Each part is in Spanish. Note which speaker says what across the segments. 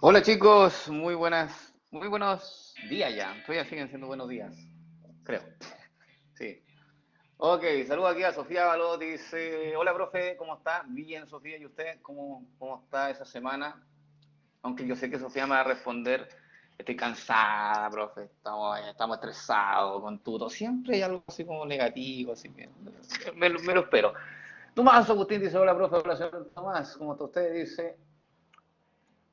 Speaker 1: Hola chicos, muy buenos días ya. Todavía siguen siendo buenos días, creo. Sí. Ok, saludo aquí a Sofía Balot, dice, hola profe, ¿cómo está? Bien, Sofía, ¿y usted? ¿Cómo está esa semana? Aunque yo sé que Sofía me va a responder, estoy cansada, profe, estamos estresados con tuto. Siempre hay algo así como negativo, así que me lo espero. Tomás Agustín dice, hola profe, hola señor Tomás, ¿cómo está usted? Dice,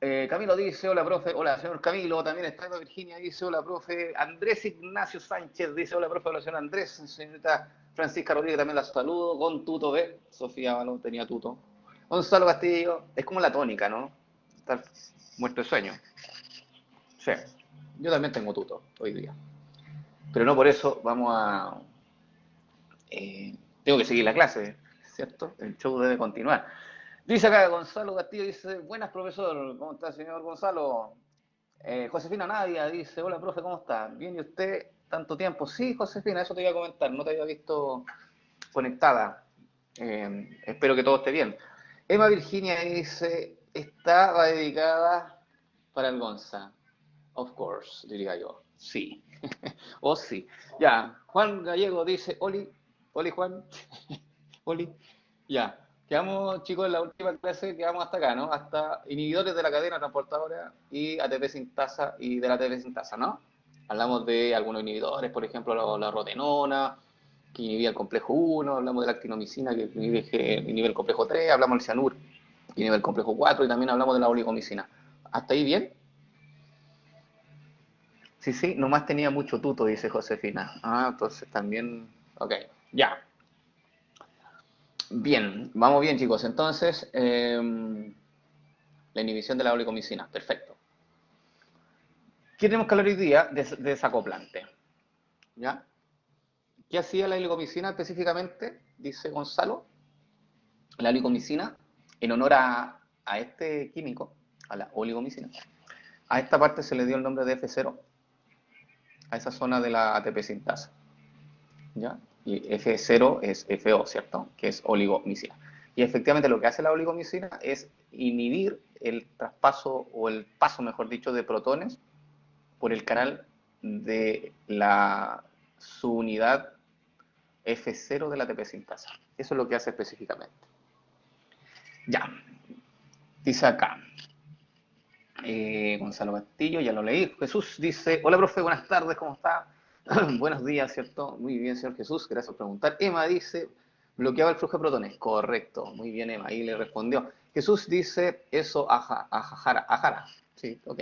Speaker 1: Camilo dice, hola profe, hola señor Camilo, también está Eva Virginia, dice, hola profe, Andrés Ignacio Sánchez dice, hola profe, hola señor Andrés, señorita Francisca Rodríguez también la saludo, con tuto B, Sofía Balón tenía tuto, Gonzalo Castillo, es como la tónica, ¿no? Estar muerto de sueño, sí, yo también tengo tuto hoy día, pero no por eso eh, tengo que seguir la clase, ¿cierto? El show debe continuar. Dice acá Gonzalo Castillo, dice, buenas profesor, ¿cómo está señor Gonzalo? Josefina Nadia dice, hola profe, ¿cómo está? Bien, ¿y usted? Tanto tiempo. Sí, Josefina, eso te iba a comentar, no te había visto conectada. Espero que todo esté bien. Emma Virginia dice, estaba dedicada para el Gonza. Of course, diría yo. Sí. O sí. Ya, Juan Gallego dice, Oli Juan, Oli, ya. Quedamos, chicos, en la última clase, quedamos hasta acá, ¿no? Hasta inhibidores de la cadena transportadora y ATP sintasa y de la ATP sintasa, ¿no? Hablamos de algunos inhibidores, por ejemplo, la rotenona, que inhibía el complejo 1, hablamos de la actinomicina, que inhibe el complejo 3, hablamos del cianur, que inhibe el complejo 4, y también hablamos de la oligomicina. ¿Hasta ahí bien? Sí, sí, nomás tenía mucho tuto, dice Josefina. Ah, entonces también, ok, ya. Bien, vamos bien, chicos. Entonces, la inhibición de la oligomicina, perfecto. ¿Qué tenemos que hablar hoy día de desacoplante? ¿Ya? ¿Qué hacía la oligomicina específicamente? Dice Gonzalo. La oligomicina, en honor a este químico, a la oligomicina, a esta parte se le dio el nombre de F0, a esa zona de la ATP sintasa. ¿Ya? Y F0 es FO, ¿cierto? Que es oligomicina. Y efectivamente lo que hace la oligomicina es inhibir el traspaso, o el paso, mejor dicho, de protones por el canal de la subunidad F0 de la ATP sintasa. Eso es lo que hace específicamente. Ya, dice acá, Gonzalo Castillo, ya lo leí. Jesús dice, hola profe, buenas tardes, ¿cómo está? Buenos días, ¿cierto? Muy bien, señor Jesús, gracias por preguntar. Emma dice, bloqueaba el flujo de protones. Correcto, muy bien, Emma, ahí le respondió. Jesús dice, eso, ajara, ajara. Sí, ok.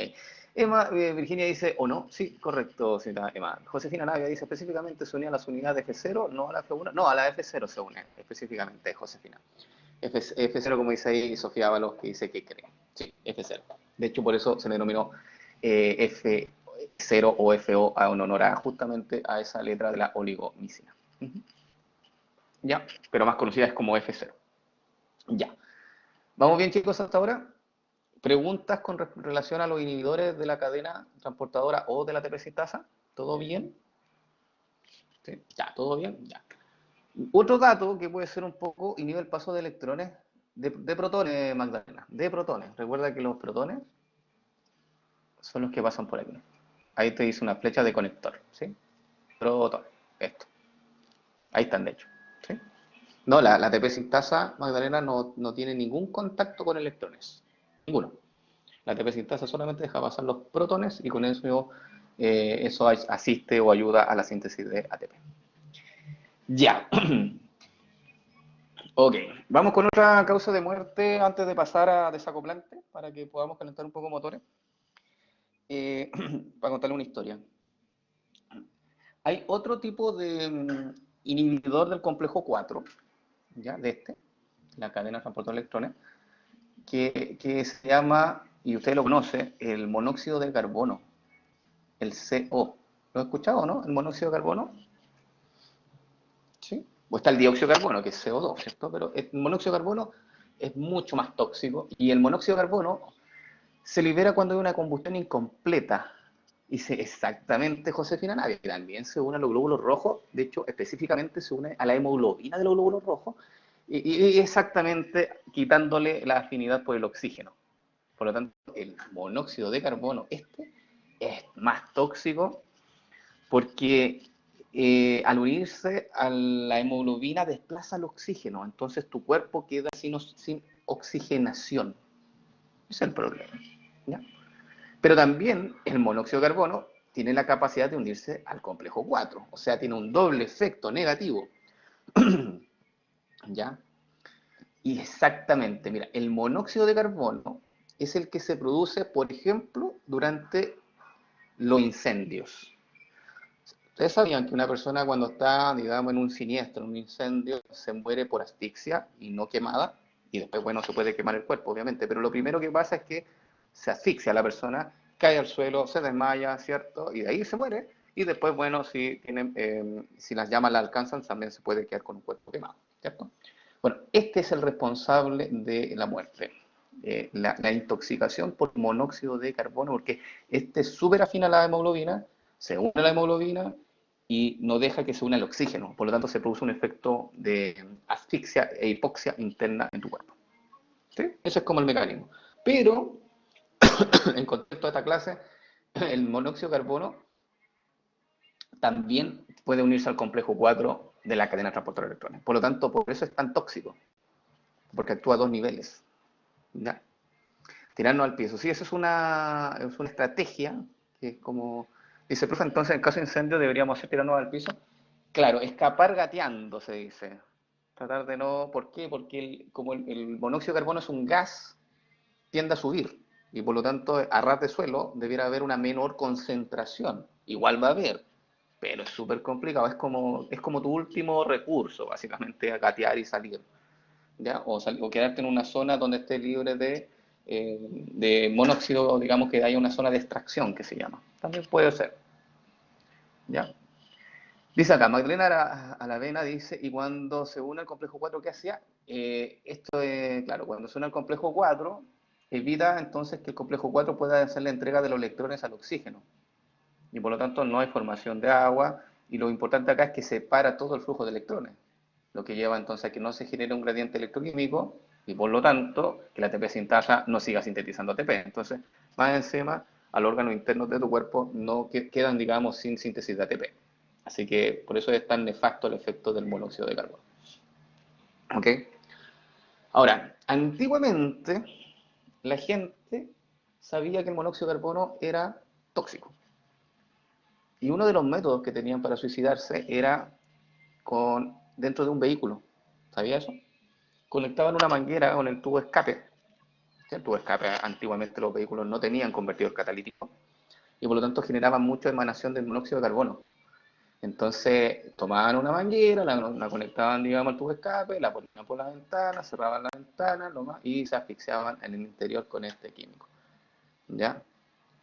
Speaker 1: Emma, Virginia dice, o no, sí, correcto, señora Emma. Josefina Navia dice, específicamente se unía a las unidades F0, no a la F1, no, a la F0 se une, específicamente, Josefina. F0, como dice ahí Sofía Ábalos, que dice que cree. Sí, F0. De hecho, por eso se le denominó F0 o FO en honor justamente a esa letra de la oligomicina. Ya, pero más conocida es como F0. Ya. ¿Vamos bien, chicos, hasta ahora? ¿Preguntas con relación a los inhibidores de la cadena transportadora o de la ATP sintasa? ¿Todo bien? ¿Sí? Ya, ¿todo bien? Ya. Otro dato que puede ser un poco inhibe el paso de electrones, de protones, Magdalena, de protones. Recuerda que los protones son los que pasan por aquí. Ahí te dice una flecha de conector, ¿sí? Protones, esto. Ahí están, de hecho. ¿Sí? No, la ATP sintasa, Magdalena, no tiene ningún contacto con electrones. Ninguno. La ATP sintasa solamente deja pasar los protones y con eso, eso asiste o ayuda a la síntesis de ATP. Ya. Ok, vamos con otra causa de muerte antes de pasar a desacoplante para que podamos calentar un poco motores. Para contarle una historia. Hay otro tipo de inhibidor del complejo 4, ¿ya? De la cadena de transporte de electrones, que se llama, y usted lo conoce, el monóxido de carbono, el CO. ¿Lo ha escuchado, no? El monóxido de carbono. ¿Sí? O está el dióxido de carbono, que es CO2, ¿cierto? Pero el monóxido de carbono es mucho más tóxico y el monóxido de carbono se libera cuando hay una combustión incompleta. Dice exactamente Josefina Navia, que también se une a los glóbulos rojos, de hecho específicamente se une a la hemoglobina de los glóbulos rojos, y exactamente quitándole la afinidad por el oxígeno. Por lo tanto, el monóxido de carbono, este, es más tóxico porque al unirse a la hemoglobina desplaza el oxígeno, entonces tu cuerpo queda sin oxigenación. Ese es el problema, ¿ya? Pero también el monóxido de carbono tiene la capacidad de unirse al complejo 4, o sea, tiene un doble efecto negativo. ¿Ya? Y exactamente, mira, el monóxido de carbono es el que se produce, por ejemplo, durante los incendios. Ustedes sabían que una persona cuando está, digamos, en un siniestro, en un incendio, se muere por asfixia y no quemada, y después, bueno, se puede quemar el cuerpo, obviamente, pero lo primero que pasa es que se asfixia la persona, cae al suelo, se desmaya, ¿cierto? Y de ahí se muere, y después, bueno, si las llamas la alcanzan, también se puede quedar con un cuerpo quemado, ¿cierto? Bueno, este es el responsable de la muerte, la intoxicación por monóxido de carbono, porque este es súper afín a la hemoglobina, se une a la hemoglobina y no deja que se una el oxígeno. Por lo tanto, se produce un efecto de asfixia e hipoxia interna en tu cuerpo. ¿Sí? Ese es como el mecanismo. Pero, en contexto de esta clase, el monóxido de carbono también puede unirse al complejo 4 de la cadena transportadora de electrones. Por lo tanto, por eso es tan tóxico, porque actúa a dos niveles. ¿Ya? Tirarnos al piso. Sí, eso es una estrategia que es como... Dice, profe, entonces en caso de incendio deberíamos hacer tirarnos al piso. Claro, escapar gateando, se dice. Tratar de no... ¿Por qué? Porque como el monóxido de carbono es un gas, tiende a subir. Y por lo tanto, a ras de suelo debiera haber una menor concentración. Igual va a haber, pero es súper complicado. Es como tu último recurso, básicamente, a gatear y salir. ¿Ya? O quedarte en una zona donde esté libre de monóxido, digamos que haya una zona de extracción que se llama. También puede ser. ¿Ya? Dice acá, Magdalena Aravena dice, y cuando se une al complejo 4, ¿qué hacía? Esto es, claro, cuando se une al complejo 4, evita entonces que el complejo 4 pueda hacer la entrega de los electrones al oxígeno. Y por lo tanto no hay formación de agua, y lo importante acá es que separa todo el flujo de electrones, lo que lleva entonces a que no se genere un gradiente electroquímico, y por lo tanto que la ATP sintasa no siga sintetizando ATP. Entonces, más encima, al órgano interno de tu cuerpo no quedan, digamos, sin síntesis de ATP. Así que por eso es tan nefasto el efecto del monóxido de carbono. ¿Ok? Ahora, antiguamente la gente sabía que el monóxido de carbono era tóxico. Y uno de los métodos que tenían para suicidarse era dentro de un vehículo. ¿Sabía eso? Conectaban una manguera con el tubo de escape. ¿Sí? El tubo de escape, antiguamente los vehículos no tenían convertidor catalítico y por lo tanto generaban mucha emanación del monóxido de carbono. Entonces tomaban una manguera, la conectaban, digamos, al tubo de escape, la ponían por la ventana, cerraban la ventana y se asfixiaban en el interior con este químico. ¿Ya?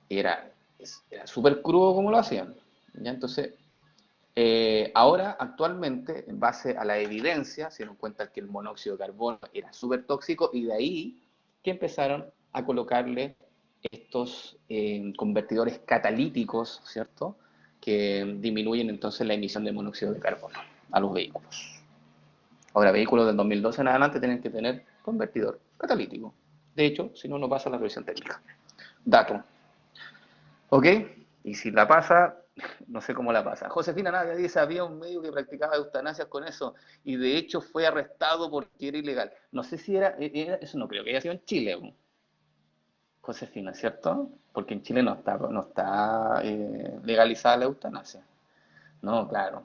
Speaker 1: Y era súper crudo como lo hacían. ¿Ya? Entonces, ahora, actualmente, en base a la evidencia, se dieron cuenta que el monóxido de carbono era súper tóxico y de ahí que empezaron a colocarle estos convertidores catalíticos, ¿cierto? Que disminuyen entonces la emisión de monóxido de carbono a los vehículos. Ahora, vehículos del 2012 en adelante tienen que tener convertidor catalítico. De hecho, si no, no pasa la revisión técnica. Dato. ¿Ok? Y si la pasa, no sé cómo la pasa. Josefina Navia dice, había un médico que practicaba eutanasias con eso y de hecho fue arrestado porque era ilegal. No sé si eso no creo que haya sido en Chile, Josefina, ¿cierto? Porque en Chile no está legalizada la eutanasia. No, claro.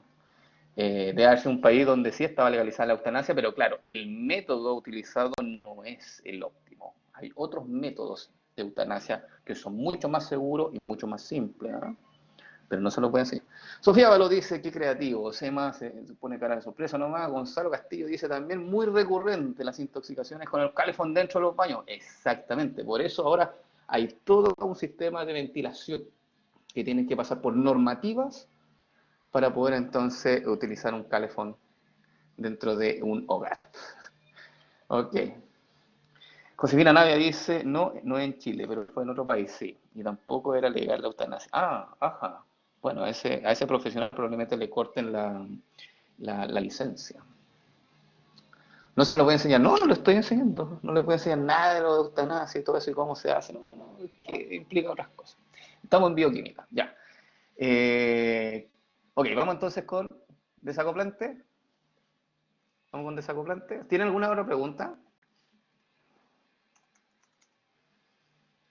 Speaker 1: Debe haber sido un país donde sí estaba legalizada la eutanasia, pero claro, el método utilizado no es el óptimo. Hay otros métodos de eutanasia que son mucho más seguros y mucho más simples, ¿eh? Pero no se lo pueden decir. Sofía Való dice, qué creativo, Sema se pone cara de sorpresa nomás. Gonzalo Castillo dice también, muy recurrente las intoxicaciones con el calefón dentro de los baños. Exactamente, por eso ahora hay todo un sistema de ventilación que tienen que pasar por normativas para poder entonces utilizar un calefón dentro de un hogar. Ok. Josefina Navia dice, no, no en Chile, pero fue en otro país, sí. Y tampoco era legal la eutanasia. Ah, ajá. Bueno, a ese profesional probablemente le corten la licencia. No se lo voy a enseñar, no le estoy enseñando, no les voy a enseñar nada de lo de eutanasia y todo eso y cómo se hace, que implica otras cosas. Estamos en bioquímica, ya. Ok, vamos entonces con desacoplante. Vamos con desacoplante. ¿Tienen alguna otra pregunta?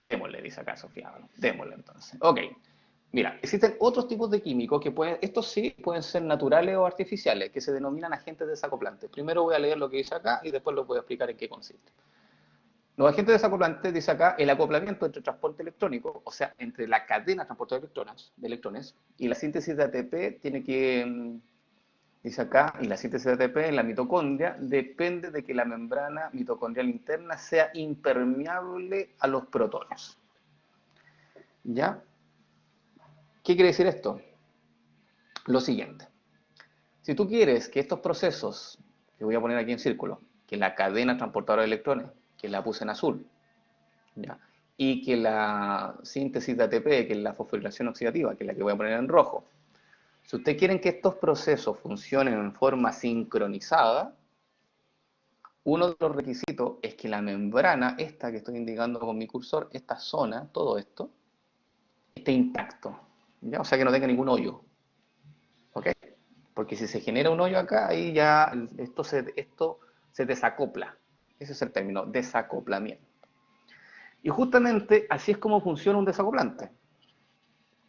Speaker 1: Démosle, dice acá Sofía. Bueno, démosle entonces. Ok. Mira, existen otros tipos de químicos que pueden, estos sí pueden ser naturales o artificiales, que se denominan agentes desacoplantes. Primero voy a leer lo que dice acá y después lo voy a explicar en qué consiste. Los agentes desacoplantes, dice acá, el acoplamiento entre transporte electrónico, o sea, entre la cadena de transporte de electrones y la síntesis de ATP tiene que, dice acá, y la síntesis de ATP en la mitocondria depende de que la membrana mitocondrial interna sea impermeable a los protones. ¿Ya? ¿Qué quiere decir esto? Lo siguiente. Si tú quieres que estos procesos, que voy a poner aquí en círculo, que la cadena transportadora de electrones, que la puse en azul, ¿ya? Y que la síntesis de ATP, que es la fosforilación oxidativa, que es la que voy a poner en rojo, si ustedes quieren que estos procesos funcionen en forma sincronizada, uno de los requisitos es que la membrana, esta que estoy indicando con mi cursor, esta zona, todo esto, esté intacto, ¿ya? O sea que no tenga ningún hoyo, ¿ok? Porque si se genera un hoyo acá, ahí ya esto se desacopla. Ese es el término, desacoplamiento. Y justamente así es como funciona un desacoplante.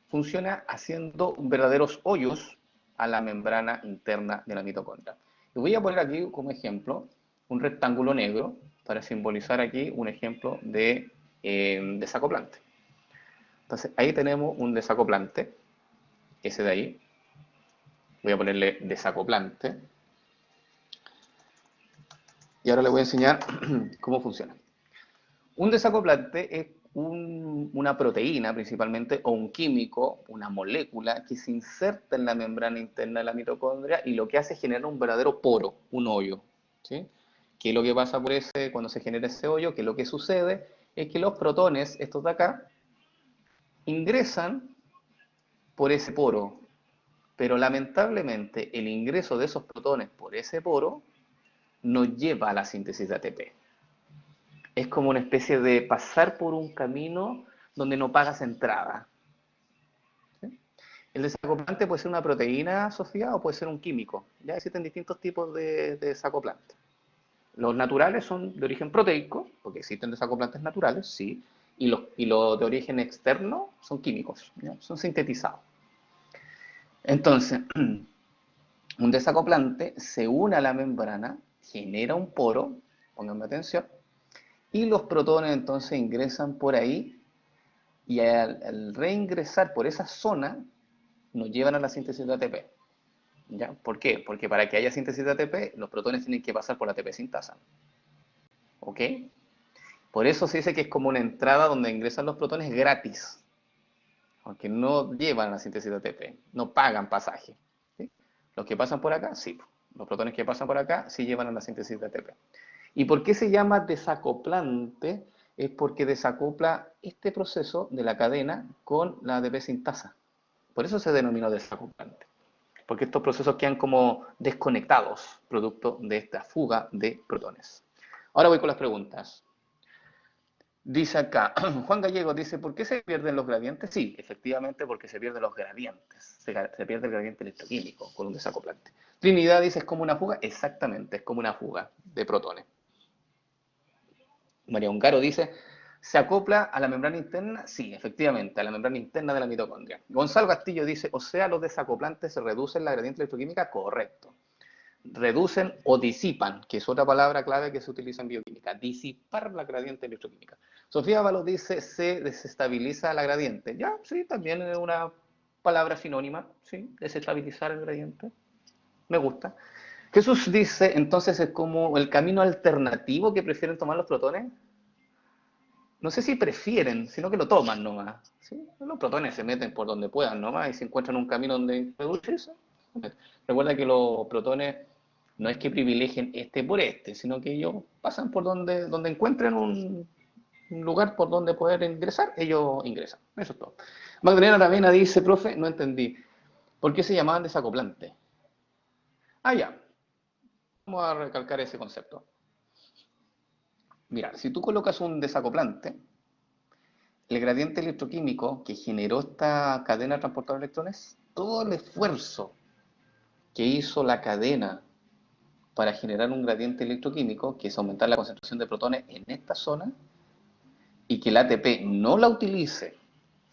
Speaker 1: Funciona haciendo verdaderos hoyos a la membrana interna de la mitocondria. Y voy a poner aquí como ejemplo un rectángulo negro para simbolizar aquí un ejemplo de desacoplante. Entonces ahí tenemos un desacoplante, ese de ahí. Voy a ponerle desacoplante. Y ahora le voy a enseñar cómo funciona. Un desacoplante es una proteína principalmente o un químico, una molécula que se inserta en la membrana interna de la mitocondria y lo que hace es generar un verdadero poro, un hoyo. ¿Sí? ¿Qué es lo que pasa por cuando se genera ese hoyo? Que lo que sucede es que los protones, estos de acá, ingresan por ese poro, pero lamentablemente el ingreso de esos protones por ese poro no lleva a la síntesis de ATP. Es como una especie de pasar por un camino donde no pagas entrada. ¿Sí? El desacoplante puede ser una proteína, Sofía, o puede ser un químico. Ya existen distintos tipos de desacoplantes. Los naturales son de origen proteico, porque existen desacoplantes naturales, sí, y los de origen externo son químicos, ¿ya? Son sintetizados. Entonces, un desacoplante se une a la membrana, genera un poro, pónganme atención, y los protones entonces ingresan por ahí y al reingresar por esa zona nos llevan a la síntesis de ATP. ¿Ya? ¿Por qué? Porque para que haya síntesis de ATP, los protones tienen que pasar por la ATP sintasa. ¿Ok? Por eso se dice que es como una entrada donde ingresan los protones gratis, aunque no llevan a la síntesis de ATP, no pagan pasaje. ¿Sí? Los que pasan por acá, sí. Los protones que pasan por acá sí llevan a la síntesis de ATP. ¿Y por qué se llama desacoplante? Es porque desacopla este proceso de la cadena con la ATP sintasa. Por eso se denominó desacoplante. Porque estos procesos quedan como desconectados, producto de esta fuga de protones. Ahora voy con las preguntas. Dice acá, Juan Gallego dice, ¿por qué se pierden los gradientes? Sí, efectivamente porque se pierden los gradientes. Se pierde el gradiente electroquímico con un desacoplante. Trinidad dice, ¿es como una fuga? Exactamente, es como una fuga de protones. María Ungaro dice, ¿se acopla a la membrana interna? Sí, efectivamente, a la membrana interna de la mitocondria. Gonzalo Castillo dice, o sea, los desacoplantes se reducen la gradiente electroquímica. Correcto. Reducen o disipan, que es otra palabra clave que se utiliza en bioquímica, disipar la gradiente electroquímica. Sofía Ábalos dice, se desestabiliza la gradiente. Ya, sí, también es una palabra sinónima, sí, desestabilizar el gradiente. Me gusta. Jesús dice, entonces es como el camino alternativo que prefieren tomar los protones. No sé si prefieren, sino que lo toman nomás. ¿Sí? Los protones se meten por donde puedan nomás y si encuentran un camino donde introducirse. Recuerda que los protones no es que privilegien este por este, sino que ellos pasan por donde encuentren un lugar por donde poder ingresar, ellos ingresan. Eso es todo. Magdalena Aravena dice, profe, no entendí. ¿Por qué se llamaban desacoplantes? Ah, ya. Vamos a recalcar ese concepto. Mira, si tú colocas un desacoplante, el gradiente electroquímico que generó esta cadena de transportador de electrones, todo el esfuerzo que hizo la cadena para generar un gradiente electroquímico, que es aumentar la concentración de protones en esta zona, y que el ATP no la utilice,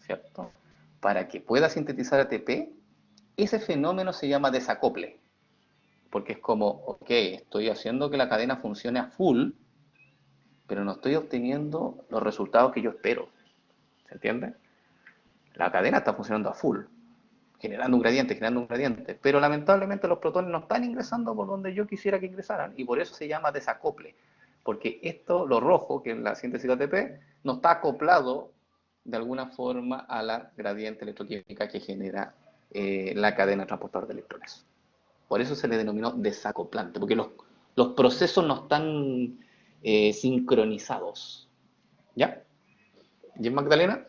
Speaker 1: ¿cierto? Para que pueda sintetizar ATP, ese fenómeno se llama desacople, porque es como, ok, estoy haciendo que la cadena funcione a full, pero no estoy obteniendo los resultados que yo espero, ¿se entiende? La cadena está funcionando a full, generando un gradiente, pero lamentablemente los protones no están ingresando por donde yo quisiera que ingresaran, y por eso se llama desacople, porque esto, lo rojo, que es la síntesis de ATP, no está acoplado de alguna forma a la gradiente electroquímica que genera la cadena transportadora de electrones. Por eso se le denominó desacoplante, porque los procesos no están sincronizados. ¿Ya? ¿Y en Magdalena?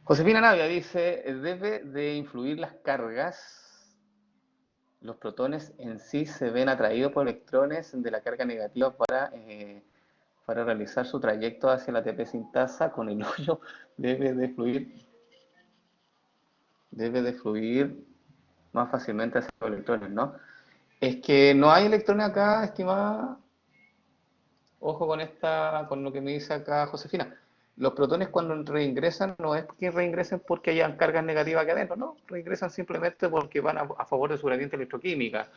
Speaker 1: Josefina Navia dice, debe de influir las cargas, los protones en sí se ven atraídos por electrones de la carga negativa para realizar su trayecto hacia la ATP sintasa con el hoyo debe de fluir más fácilmente hacia los electrones, ¿no? Es que no hay electrones acá, estimada. Ojo con lo que me dice acá Josefina. Los protones cuando reingresan no es que reingresen porque hayan cargas negativas aquí adentro, no, reingresan simplemente porque van a favor de su gradiente electroquímica.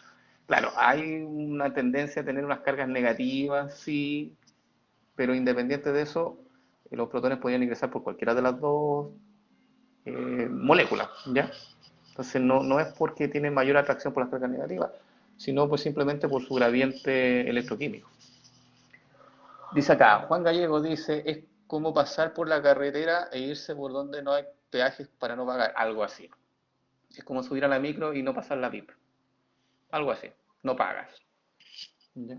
Speaker 1: Claro, hay una tendencia a tener unas cargas negativas, sí, pero independiente de eso, los protones podrían ingresar por cualquiera de las dos moléculas, ¿ya? Entonces no es porque tienen mayor atracción por las cargas negativas, sino pues simplemente por su gradiente electroquímico. Dice acá, Juan Gallego dice, es como pasar por la carretera e irse por donde no hay peajes para no pagar, algo así. Es como subir a la micro y no pasar la VIP, algo así, no pagas. ¿Ya?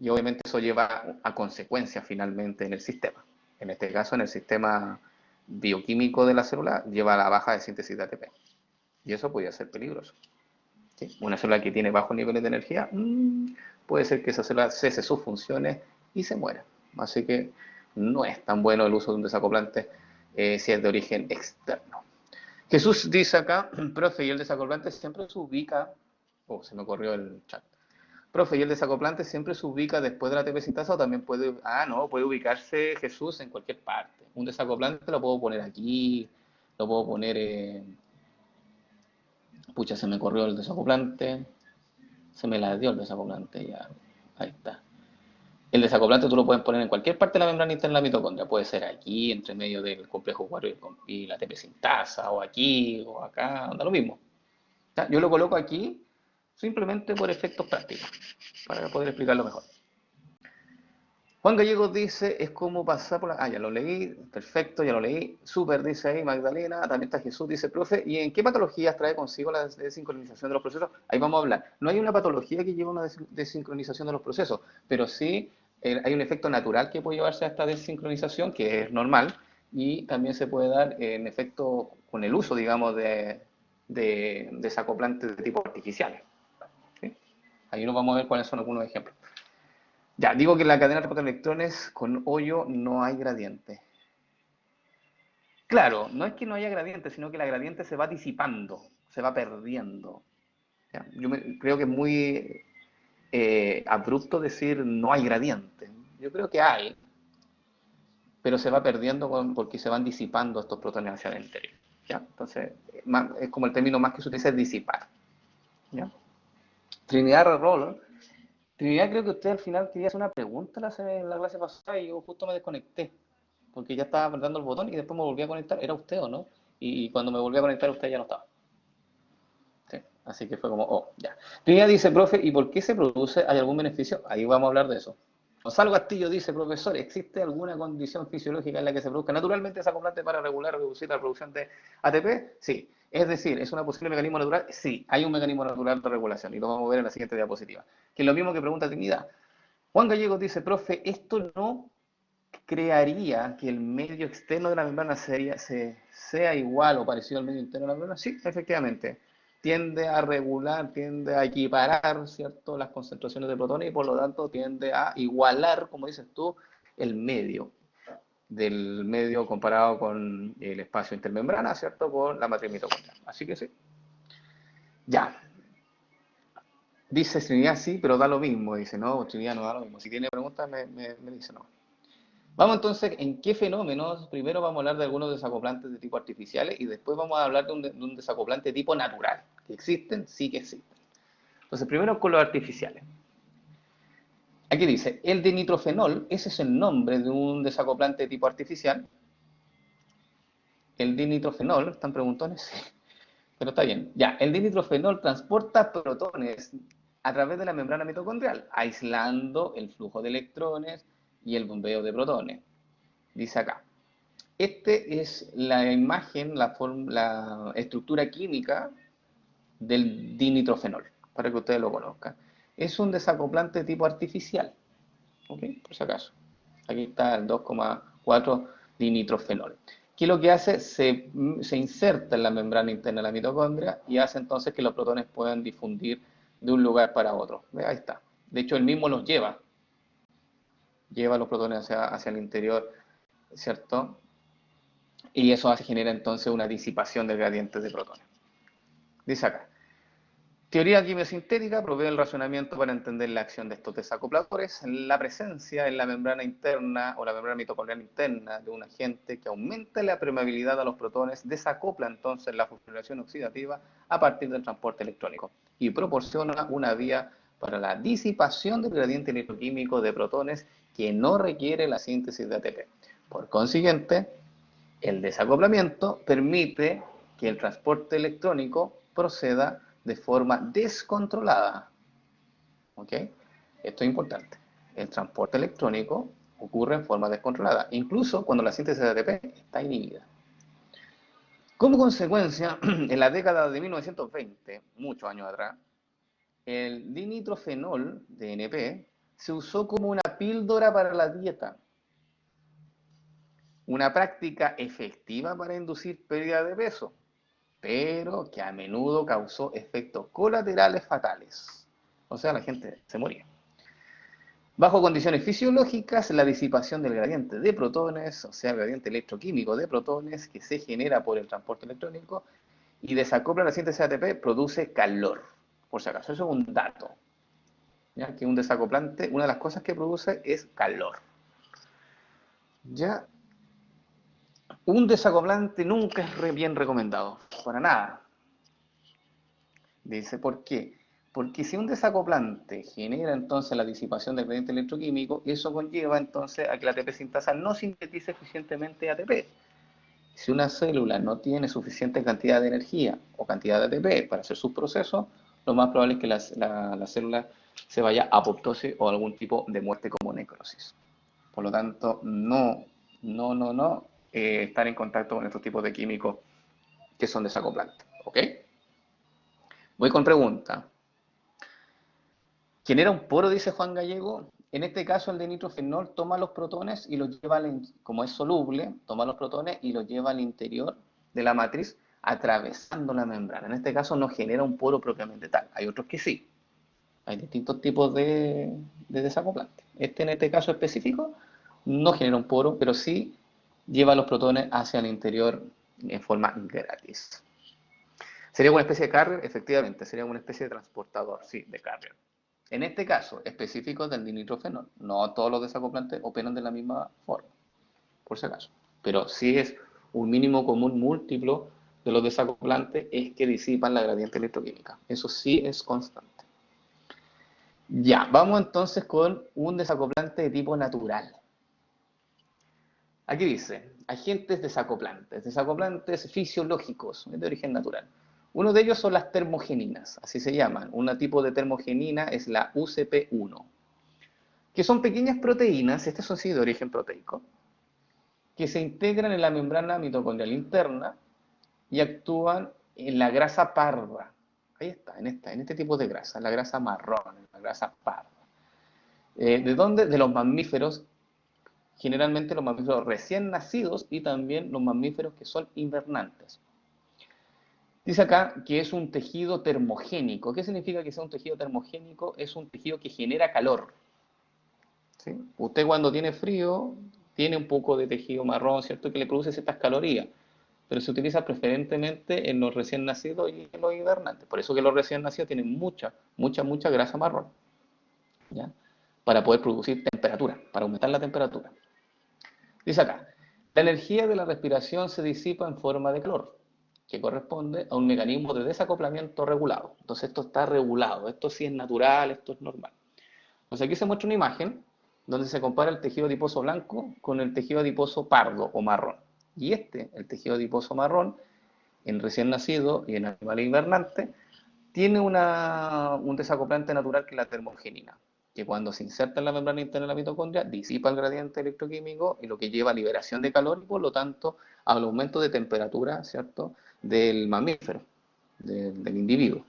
Speaker 1: Y obviamente eso lleva a consecuencias finalmente en el sistema. En este caso, en el sistema bioquímico de la célula, lleva a la baja de síntesis de ATP. Y eso podría ser peligroso. ¿Sí? Una célula que tiene bajos niveles de energía, puede ser que esa célula cese sus funciones y se muera. Así que no es tan bueno el uso de un desacoplante si es de origen externo. Jesús dice acá, profe, y el desacoplante siempre se ubica, se me corrió el chat. Profe, ¿y el desacoplante siempre se ubica después de la ATP sintasa o también puede, no, puede ubicarse Jesús en cualquier parte? Un desacoplante lo puedo poner aquí, lo puedo poner, pucha, se me corrió el desacoplante, se me la dio el desacoplante, ya, ahí está. El desacoplante tú lo puedes poner en cualquier parte de la membrana interna de la mitocondria, puede ser aquí, entre medio del complejo cuadro y la ATP sintasa, o aquí, o acá, da lo mismo. ¿Ya? Yo lo coloco aquí simplemente por efectos prácticos, para poder explicarlo mejor. Juan Gallegos dice, es como pasar por la... ya lo leí, perfecto, ya lo leí. Súper, dice ahí Magdalena, también está Jesús, dice, profe, ¿y en qué patologías trae consigo la desincronización de los procesos? Ahí vamos a hablar. No hay una patología que lleve una desincronización de los procesos, pero sí hay un efecto natural que puede llevarse a esta desincronización, que es normal, y también se puede dar en efecto con el uso, digamos, de desacoplantes de tipo artificiales. ¿Sí? Ahí nos vamos a ver cuáles son algunos ejemplos. Ya, digo que en la cadena de transporte de electrones con hoyo no hay gradiente. Claro, no es que no haya gradiente, sino que la gradiente se va disipando, se va perdiendo. ¿Ya? Creo que es muy abrupto decir no hay gradiente. Yo creo que hay, pero se va perdiendo porque se van disipando estos protones hacia el interior. ¿Ya? Entonces, es como el término más que se utiliza es disipar. ¿Ya? Trinidad Roller. Trinidad, creo que usted al final quería hacer una pregunta en la clase pasada y yo justo me desconecté. Porque ya estaba apretando el botón y después me volví a conectar. ¿Era usted o no? Y cuando me volví a conectar usted ya no estaba. Sí, así que fue como, ya. Trinidad dice, profe, ¿y por qué se produce? ¿Hay algún beneficio? Ahí vamos a hablar de eso. Gonzalo Castillo dice, profesor, ¿existe alguna condición fisiológica en la que se produzca naturalmente esa acoplante para regular o reducir la producción de ATP? Sí. Es decir, ¿es un posible mecanismo natural? Sí, hay un mecanismo natural de regulación y lo vamos a ver en la siguiente diapositiva. Que es lo mismo que pregunta Trinidad. Juan Gallegos dice, profe, ¿esto no crearía que el medio externo de la membrana sea igual o parecido al medio interno de la membrana? Sí, efectivamente. tiende a regular, tiende a equiparar, ¿cierto?, las concentraciones de protones y por lo tanto tiende a igualar, como dices tú, el medio del medio comparado con el espacio intermembrana, ¿cierto?, con la matriz mitocondrial. Así que sí. Ya. Dice Trinidad sí, pero da lo mismo. Dice, no, Trinidad no da lo mismo. Si tiene preguntas, me dice no. Vamos entonces, ¿en qué fenómenos? Primero vamos a hablar de algunos desacoplantes de tipo artificiales y después vamos a hablar de un desacoplante de tipo natural. ¿Que existen? Sí que existen. Entonces, primero con los artificiales. Aquí dice, el dinitrofenol, ese es el nombre de un desacoplante de tipo artificial. El dinitrofenol, ¿están preguntones? Sí, pero está bien. Ya, el dinitrofenol transporta protones a través de la membrana mitocondrial, aislando el flujo de electrones y el bombeo de protones. Dice acá. Esta es la imagen, la estructura química del dinitrofenol, para que ustedes lo conozcan. Es un desacoplante tipo artificial, ¿ok? Por si acaso. Aquí está el 2,4 dinitrofenol. ¿Qué es lo que hace? Se inserta en la membrana interna de la mitocondria y hace entonces que los protones puedan difundir de un lugar para otro. Ahí está. De hecho, él mismo los lleva los protones hacia el interior, ¿cierto? Y eso genera entonces una disipación del gradiente de protones. Dice acá, teoría quimiosintética provee el razonamiento para entender la acción de estos desacopladores. La presencia en la membrana interna o la membrana mitocondrial interna de un agente que aumenta la permeabilidad a los protones desacopla entonces la fosforilación oxidativa a partir del transporte electrónico y proporciona una vía para la disipación del gradiente electroquímico de protones que no requiere la síntesis de ATP. Por consiguiente, el desacoplamiento permite que el transporte electrónico proceda de forma descontrolada. ¿Ok? Esto es importante. El transporte electrónico ocurre en forma descontrolada, incluso cuando la síntesis de ATP está inhibida. Como consecuencia, en la década de 1920, muchos años atrás, el dinitrofenol, DNP, se usó como una píldora para la dieta. Una práctica efectiva para inducir pérdida de peso, pero que a menudo causó efectos colaterales fatales. O sea, la gente se moría. Bajo condiciones fisiológicas, la disipación del gradiente de protones, o sea, el gradiente electroquímico de protones que se genera por el transporte electrónico y desacopla la síntesis de ATP, produce calor. Por si acaso, eso es un dato. ¿Ya? Que un desacoplante, una de las cosas que produce es calor. Ya, un desacoplante nunca es bien recomendado, para nada. Dice, ¿por qué? Porque si un desacoplante genera entonces la disipación del gradiente electroquímico, eso conlleva entonces a que la ATP sintasa no sintetice eficientemente ATP. Si una célula no tiene suficiente cantidad de energía o cantidad de ATP para hacer sus procesos, lo más probable es que la célula se vaya a apoptosis o algún tipo de muerte como necrosis. Por lo tanto, no estar en contacto con estos tipos de químicos que son desacoplantes. ¿Ok? Voy con pregunta. Genera un poro, dice Juan Gallego. En este caso, el dinitrofenol toma los protones y los lleva, como es soluble, toma los protones y los lleva al interior de la matriz, atravesando la membrana. En este caso, no genera un poro propiamente tal. Hay otros que sí. Hay distintos tipos de desacoplantes. En este caso específico, no genera un poro, pero sí lleva los protones hacia el interior en forma gratis. ¿Sería una especie de carrier? Efectivamente, sería una especie de transportador, sí, de carrier. En este caso, específico del dinitrofenol, no todos los desacoplantes operan de la misma forma, por si acaso. Pero sí es un mínimo común múltiplo de los desacoplantes es que disipan la gradiente electroquímica. Eso sí es constante. Ya, vamos entonces con un desacoplante de tipo natural. Aquí dice, agentes desacoplantes fisiológicos de origen natural. Uno de ellos son las termogeninas, así se llaman. Un tipo de termogenina es la UCP1, que son pequeñas proteínas, estas son sí de origen proteico, que se integran en la membrana mitocondrial interna y actúan en la grasa parda. Ahí está, en este tipo de grasa, la grasa marrón, la grasa parda. ¿De dónde? De los mamíferos, generalmente los mamíferos recién nacidos y también los mamíferos que son invernantes. Dice acá que es un tejido termogénico. ¿Qué significa que sea un tejido termogénico? Es un tejido que genera calor. ¿Sí? Usted cuando tiene frío, tiene un poco de tejido marrón, ¿cierto? Que le produce ciertas calorías, pero se utiliza preferentemente en los recién nacidos y en los hibernantes. Por eso que los recién nacidos tienen mucha grasa marrón, ¿ya? Para poder producir temperatura, para aumentar la temperatura. Dice acá, la energía de la respiración se disipa en forma de calor, que corresponde a un mecanismo de desacoplamiento regulado. Entonces esto está regulado, esto sí es natural, esto es normal. Entonces aquí se muestra una imagen donde se compara el tejido adiposo blanco con el tejido adiposo pardo o marrón. Y el tejido adiposo marrón, en recién nacido y en animales invernantes, tiene un desacoplante natural que es la termogenina, que cuando se inserta en la membrana interna de la mitocondria disipa el gradiente electroquímico y lo que lleva a liberación de calor y por lo tanto al aumento de temperatura, ¿cierto?, del mamífero, del individuo.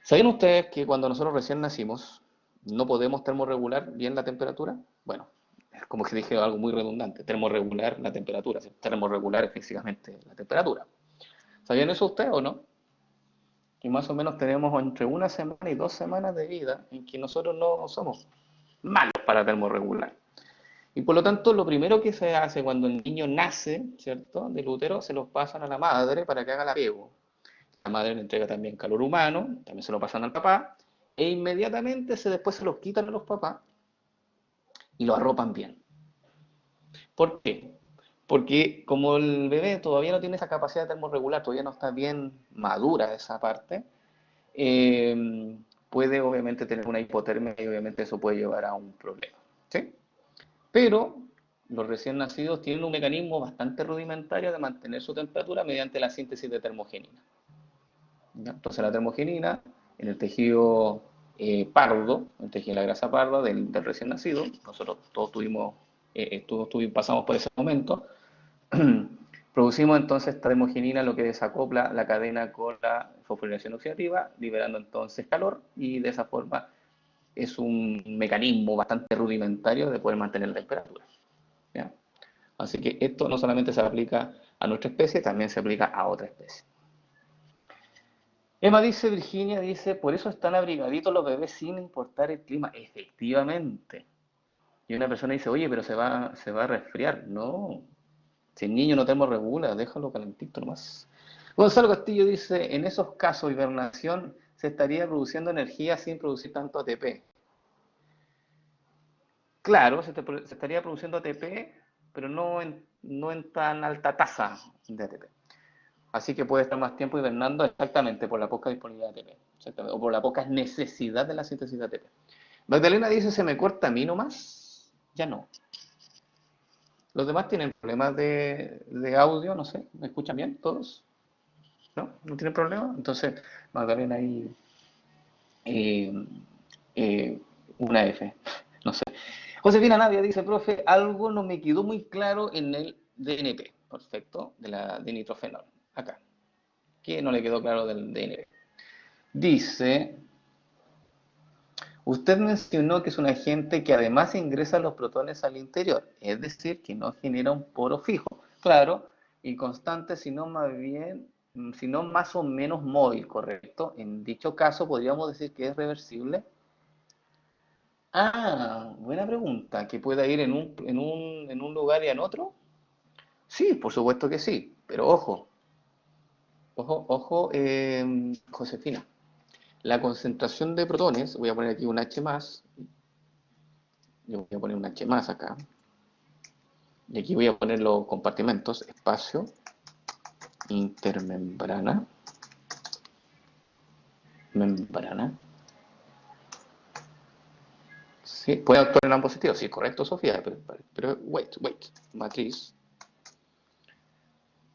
Speaker 1: ¿Sabían ustedes que cuando nosotros recién nacimos no podemos termorregular bien la temperatura? Bueno, es como que dije algo muy redundante, termorregular la temperatura, ¿sí? Termorregular físicamente la temperatura. ¿Sabían eso ustedes o no? Que más o menos tenemos entre una semana y 2 semanas de vida en que nosotros no somos malos para termorregular. Y por lo tanto, lo primero que se hace cuando el niño nace, ¿cierto?, del útero, se los pasan a la madre para que haga el apego. La madre le entrega también calor humano, también se lo pasan al papá, e inmediatamente después se los quitan a los papás y lo arropan bien. ¿Por qué? Porque como el bebé todavía no tiene esa capacidad de termorregular, todavía no está bien madura esa parte, puede obviamente tener una hipotermia y obviamente eso puede llevar a un problema. ¿Sí? Pero los recién nacidos tienen un mecanismo bastante rudimentario de mantener su temperatura mediante la síntesis de termogenina. ¿Ya? Entonces la termogenina en el tejido pardo, el tejido de la grasa parda del recién nacido, nosotros pasamos por ese momento, producimos entonces esta termogenina, lo que desacopla la cadena con la fosforilación oxidativa, liberando entonces calor y de esa forma es un mecanismo bastante rudimentario de poder mantener la temperatura. ¿Ya? Así que esto no solamente se aplica a nuestra especie, también se aplica a otra especie. Emma dice, Virginia dice, por eso están abrigaditos los bebés sin importar el clima. Efectivamente. Y una persona dice, oye, pero se va a resfriar. No, si el niño no termorregula, déjalo calentito nomás. Gonzalo Castillo dice, en esos casos, hibernación, se estaría produciendo energía sin producir tanto ATP. Claro, se estaría produciendo ATP, pero no en tan alta tasa de ATP. Así que puede estar más tiempo hibernando exactamente por la poca disponibilidad de ATP, o por la poca necesidad de la síntesis de ATP. Magdalena dice, ¿se me corta a mí nomás? Ya no. Los demás tienen problemas de audio, no sé, ¿me escuchan bien todos? ¿No? ¿No tienen problema? Entonces, Magdalena ahí, eh, una F, no sé. Josefina Navia dice, profe, algo no me quedó muy claro en el DNP, perfecto, de nitrofenol, acá. ¿Qué no le quedó claro del DNP? Dice, usted mencionó que es un agente que además ingresa los protones al interior, es decir, que no genera un poro fijo. Claro, y constante, sino más o menos móvil, ¿correcto? En dicho caso, podríamos decir que es reversible. Ah, buena pregunta. ¿Que pueda ir en un lugar y en otro? Sí, por supuesto que sí, pero ojo, Josefina. La concentración de protones, voy a poner aquí un H más, yo voy a poner un H más acá, y aquí voy a poner los compartimentos, espacio, intermembrana, membrana. Sí, puede actuar en ambos sentidos, sí, correcto, Sofía, pero wait, matriz,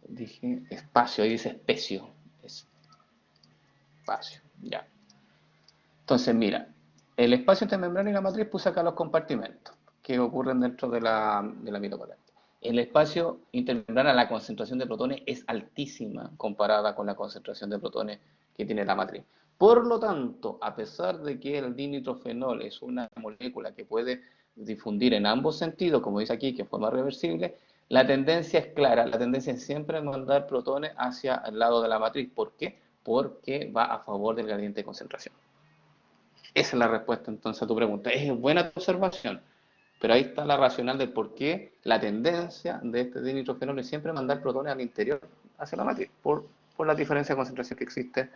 Speaker 1: dije espacio, ahí dice especio, espacio, ya. Entonces, mira, el espacio entre membrana y la matriz puse acá los compartimentos que ocurren dentro de la mitocondria. En el espacio intermembrana la concentración de protones es altísima comparada con la concentración de protones que tiene la matriz. Por lo tanto, a pesar de que el dinitrofenol es una molécula que puede difundir en ambos sentidos, como dice aquí, que en forma reversible, La tendencia es clara, la tendencia es siempre mandar protones hacia el lado de la matriz. ¿Por qué? Porque va a favor del gradiente de concentración. Esa es la respuesta entonces a tu pregunta. Es buena tu observación, pero ahí está la racional del por qué la tendencia de este dinitrofenol es siempre mandar protones al interior hacia la matriz, por la diferencia de concentración que existe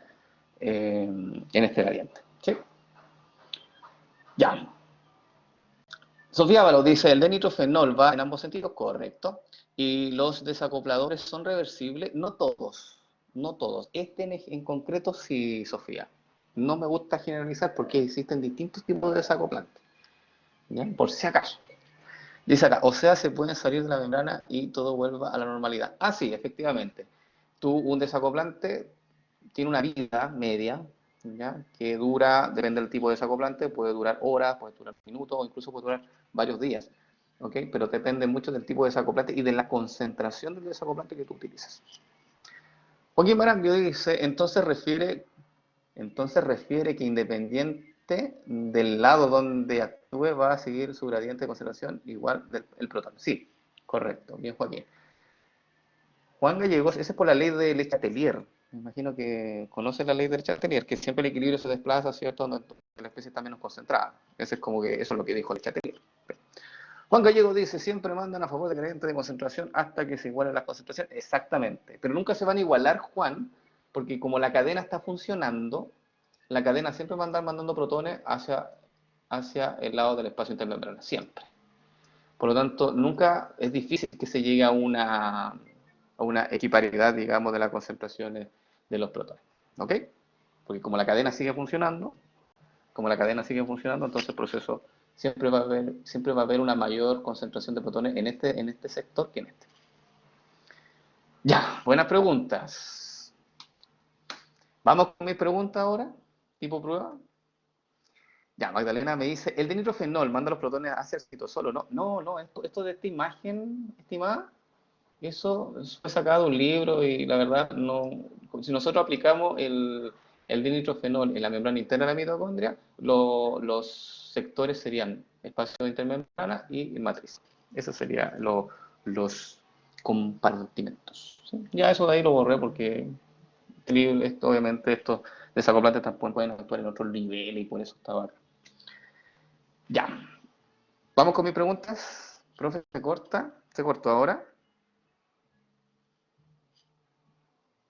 Speaker 1: en este gradiente. ¿Sí? Ya. Sofía Ábalos dice, el dinitrofenol va en ambos sentidos, correcto. Y los desacopladores son reversibles, no todos, no todos. Este en concreto sí, Sofía. No me gusta generalizar porque existen distintos tipos de desacoplantes. ¿Bien? Por si acaso. Dice acá, o sea, se pueden salir de la membrana y todo vuelva a la normalidad. Ah, sí, efectivamente. Un desacoplante tiene una vida media, ¿ya? Que dura, depende del tipo de desacoplante, puede durar horas, puede durar minutos o incluso puede durar varios días. ¿Ok? Pero depende mucho del tipo de desacoplante y de la concentración del desacoplante que tú utilizas. Joaquín Marambio dice, entonces refiere que independiente del lado donde actúe va a seguir su gradiente de concentración igual del protón. Sí, correcto, bien Joaquín. Juan Gallegos, ese es por la ley de Le Chatelier. Me imagino que conoce la ley de Le Chatelier, que siempre el equilibrio se desplaza, ¿cierto? Donde la especie está menos concentrada. Ese es como que eso es lo que dijo Le Chatelier. Juan Gallegos dice, siempre mandan a favor del gradiente de concentración hasta que se igualen las concentraciones. Exactamente. Pero nunca se van a igualar, Juan, porque como la cadena está funcionando, la cadena siempre va a andar mandando protones hacia el lado del espacio intermembrana, siempre. Por lo tanto, nunca es difícil que se llegue a una equiparidad, digamos, de las concentraciones de los protones. ¿Ok? Porque como la cadena sigue funcionando, entonces el proceso siempre va a haber una mayor concentración de protones en este sector que en este. Ya, buenas preguntas. Vamos con mis preguntas ahora, tipo prueba. Ya, Magdalena me dice, el dinitrofenol manda los protones hacia el citosolo. No, no, no, esto de esta imagen, estimada, eso fue sacado de un libro y la verdad no. Si nosotros aplicamos el dinitrofenol en la membrana interna de la mitocondria, los sectores serían espacio intermembrana y matriz. Esos serían los compartimentos. ¿Sí? Ya eso de ahí lo borré porque obviamente estos desacoplantes tampoco pueden actuar en otros niveles y por eso estaba acá. Ya. Vamos con mis preguntas. Profe, ¿se corta? ¿Se cortó ahora?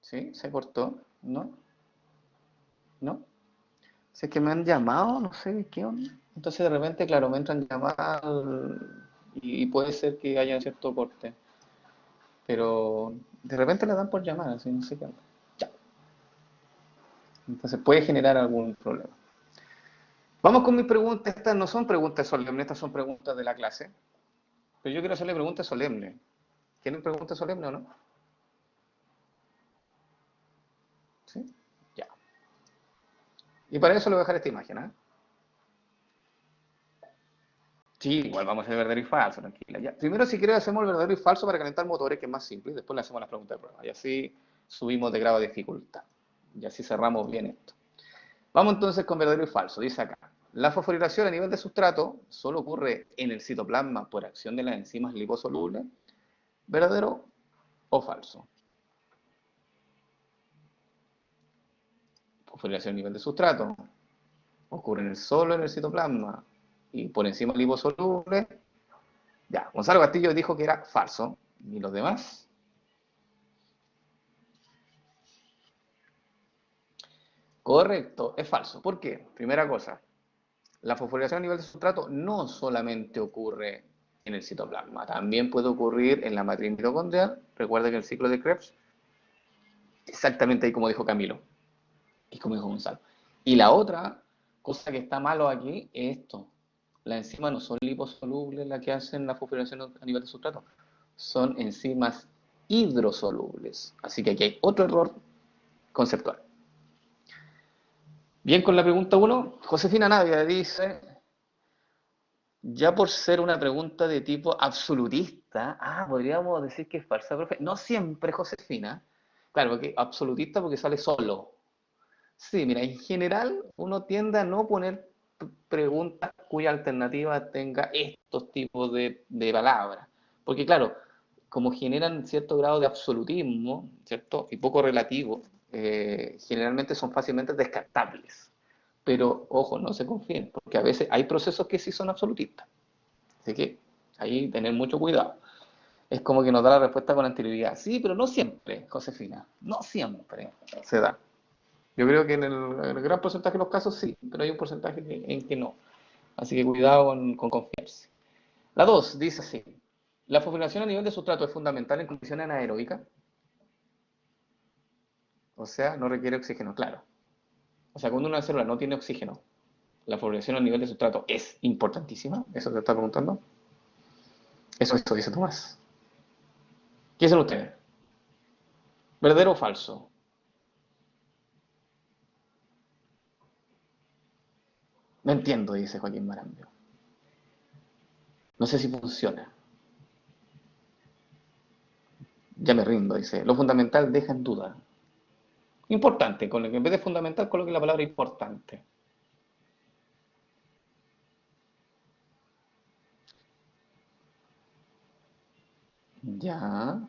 Speaker 1: ¿Sí? ¿Se cortó? ¿No? ¿No? Si es que me han llamado, no sé qué onda. Entonces de repente, claro, me entran llamadas y puede ser que haya cierto corte. Pero de repente le dan por llamar, así no sé qué onda. Ya. Entonces puede generar algún problema. Vamos con mis preguntas. Estas no son preguntas solemnes, estas son preguntas de la clase. Pero yo quiero hacerle preguntas solemnes. ¿Tienen preguntas solemnes o no? ¿Sí? Ya. Y para eso le voy a dejar esta imagen, ¿eh? Sí, igual vamos a hacer verdadero y falso, tranquila. Ya. Primero, si quieres, hacemos el verdadero y falso para calentar motores, que es más simple, y después le hacemos las preguntas de prueba. Y así subimos de grado de dificultad. Y así cerramos bien esto. Vamos entonces con verdadero y falso. Dice acá, la fosforilación a nivel de sustrato solo ocurre en el citoplasma por acción de las enzimas liposolubles. ¿Verdadero o falso? Fosforilación a nivel de sustrato ocurre solo en el citoplasma y por enzimas liposolubles. Ya, Gonzalo Castillo dijo que era falso. ¿Y los demás? Correcto, es falso. ¿Por qué? Primera cosa, la fosforilación a nivel de sustrato no solamente ocurre en el citoplasma, también puede ocurrir en la matriz mitocondrial. Recuerda que el ciclo de Krebs, exactamente ahí como dijo Camilo y como dijo Gonzalo. Y la otra cosa que está malo aquí es esto. Las enzimas no son liposolubles las que hacen la fosforilación a nivel de sustrato, son enzimas hidrosolubles. Así que aquí hay otro error conceptual. Bien, con la pregunta 1, Josefina Navia dice, ya por ser una pregunta de tipo absolutista, podríamos decir que es falsa, profe. No siempre, Josefina. Claro, porque absolutista porque sale solo. Sí, mira, en general uno tiende a no poner preguntas cuya alternativa tenga estos tipos de palabras. Porque claro, como generan cierto grado de absolutismo, ¿cierto? Y poco relativo, generalmente son fácilmente descartables. Pero, ojo, no se confíen, porque a veces hay procesos que sí son absolutistas. Así que ahí tener mucho cuidado. Es como que nos da la respuesta con anterioridad. Sí, pero no siempre, Josefina. No siempre se da. Yo creo que en el gran porcentaje de los casos sí, pero hay un porcentaje en que no. Así que cuidado con confiarse. La 2 dice así. La fosforilación a nivel de sustrato es fundamental en condiciones anaeróbicas, o sea, no requiere oxígeno, claro. O sea, cuando una célula no tiene oxígeno, la fosforilación a nivel de sustrato es importantísima. ¿Eso te está preguntando? Esto dice Tomás. ¿Qué dicen ustedes? ¿Verdadero o falso? No entiendo, dice Joaquín Marambio. No sé si funciona. Ya me rindo, dice. Lo fundamental deja en duda. Importante, con lo que en vez de fundamental coloque la palabra importante. Ya.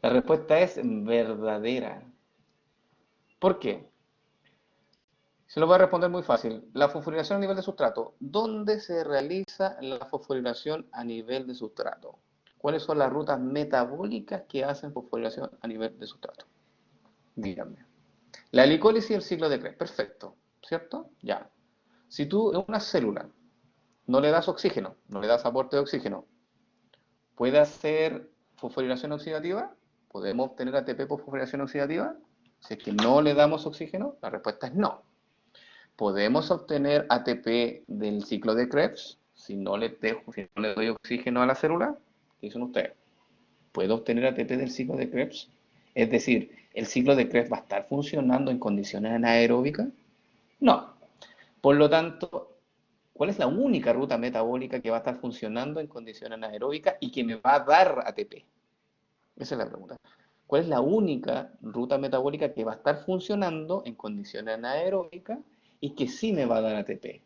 Speaker 1: La respuesta es verdadera. ¿Por qué? Se lo voy a responder muy fácil. La fosforilación a nivel de sustrato. ¿Dónde se realiza la fosforilación a nivel de sustrato? ¿Cuáles son las rutas metabólicas que hacen fosforilación a nivel de sustrato? Díganme. La glicólisis y el ciclo de Krebs. Perfecto. ¿Cierto? Ya. Si tú en una célula no le das oxígeno, no le das aporte de oxígeno, ¿puede hacer fosforilación oxidativa? ¿Podemos obtener ATP por fosforilación oxidativa? Si es que no le damos oxígeno, la respuesta es no. ¿Podemos obtener ATP del ciclo de Krebs si no le doy oxígeno a la célula? ¿Qué dicen ustedes? ¿Puedo obtener ATP del ciclo de Krebs? Es decir, ¿el ciclo de Krebs va a estar funcionando en condiciones anaeróbicas? No. Por lo tanto, ¿cuál es la única ruta metabólica que va a estar funcionando en condiciones anaeróbicas y que me va a dar ATP? Esa es la pregunta. ¿Cuál es la única ruta metabólica que va a estar funcionando en condiciones anaeróbicas y que sí me va a dar ATP?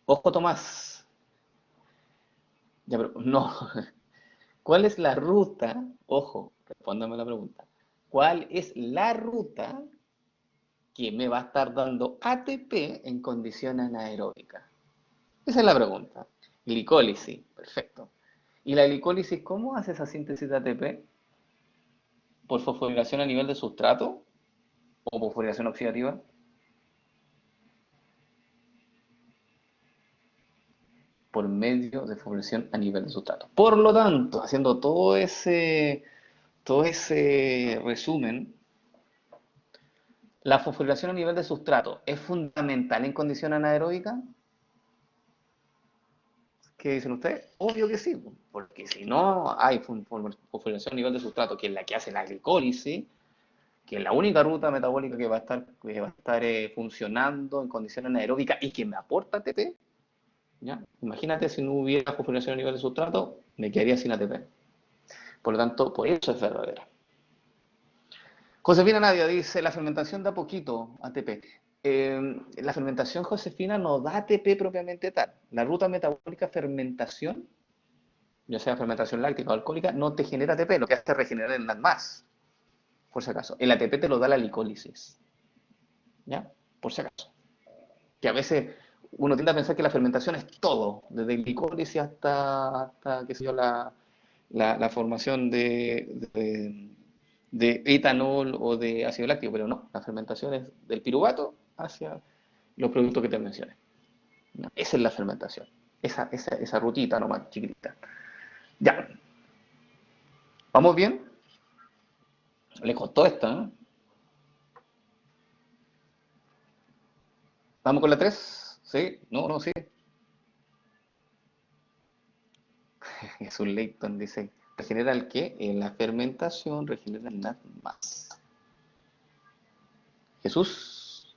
Speaker 1: Ojo, Tomás. Ya, pero no. ¿Cuál es la ruta? Ojo, respóndame la pregunta. ¿Cuál es la ruta que me va a estar dando ATP en condiciones anaeróbicas? Esa es la pregunta. Glicólisis, perfecto. ¿Y la glicólisis cómo hace esa síntesis de ATP? ¿Por fosforilación a nivel de sustrato o fosforilación oxidativa? Por medio de fosforilación a nivel de sustrato. Por lo tanto, haciendo todo ese resumen, la fosforilación a nivel de sustrato es fundamental en condiciones anaeróbicas. ¿Qué dicen ustedes? Obvio que sí, porque si no hay fosforilación a nivel de sustrato, que es la que hace la glicólisis, que es la única ruta metabólica que va a estar funcionando en condiciones anaeróbicas y que me aporta ATP, ¿ya? Imagínate si no hubiera fosforilación a nivel de sustrato, me quedaría sin ATP. Por lo tanto, por eso es verdadera. Josefina Nadia dice, la fermentación da poquito ATP. La fermentación, Josefina, no da ATP propiamente tal. La ruta metabólica fermentación, ya sea fermentación láctica o alcohólica, no te genera ATP, lo que hace es regenerar el NAD+, por si acaso. El ATP te lo da la glicólisis, ¿ya? Por si acaso. Que a veces uno tiende a pensar que la fermentación es todo, desde glicólisis hasta qué sé yo, la formación de etanol o de ácido láctico, pero no, la fermentación es del piruvato hacia los productos que te mencioné. ¿No? Esa es la fermentación, esa rutita nomás chiquitita. Ya, ¿vamos bien? Le costó esta, ¿no? ¿Vamos con la 3? ¿Sí? No, no, sí. Jesús Leighton dice, ¿regenera el qué? En la fermentación regenera el NAD+. Jesús,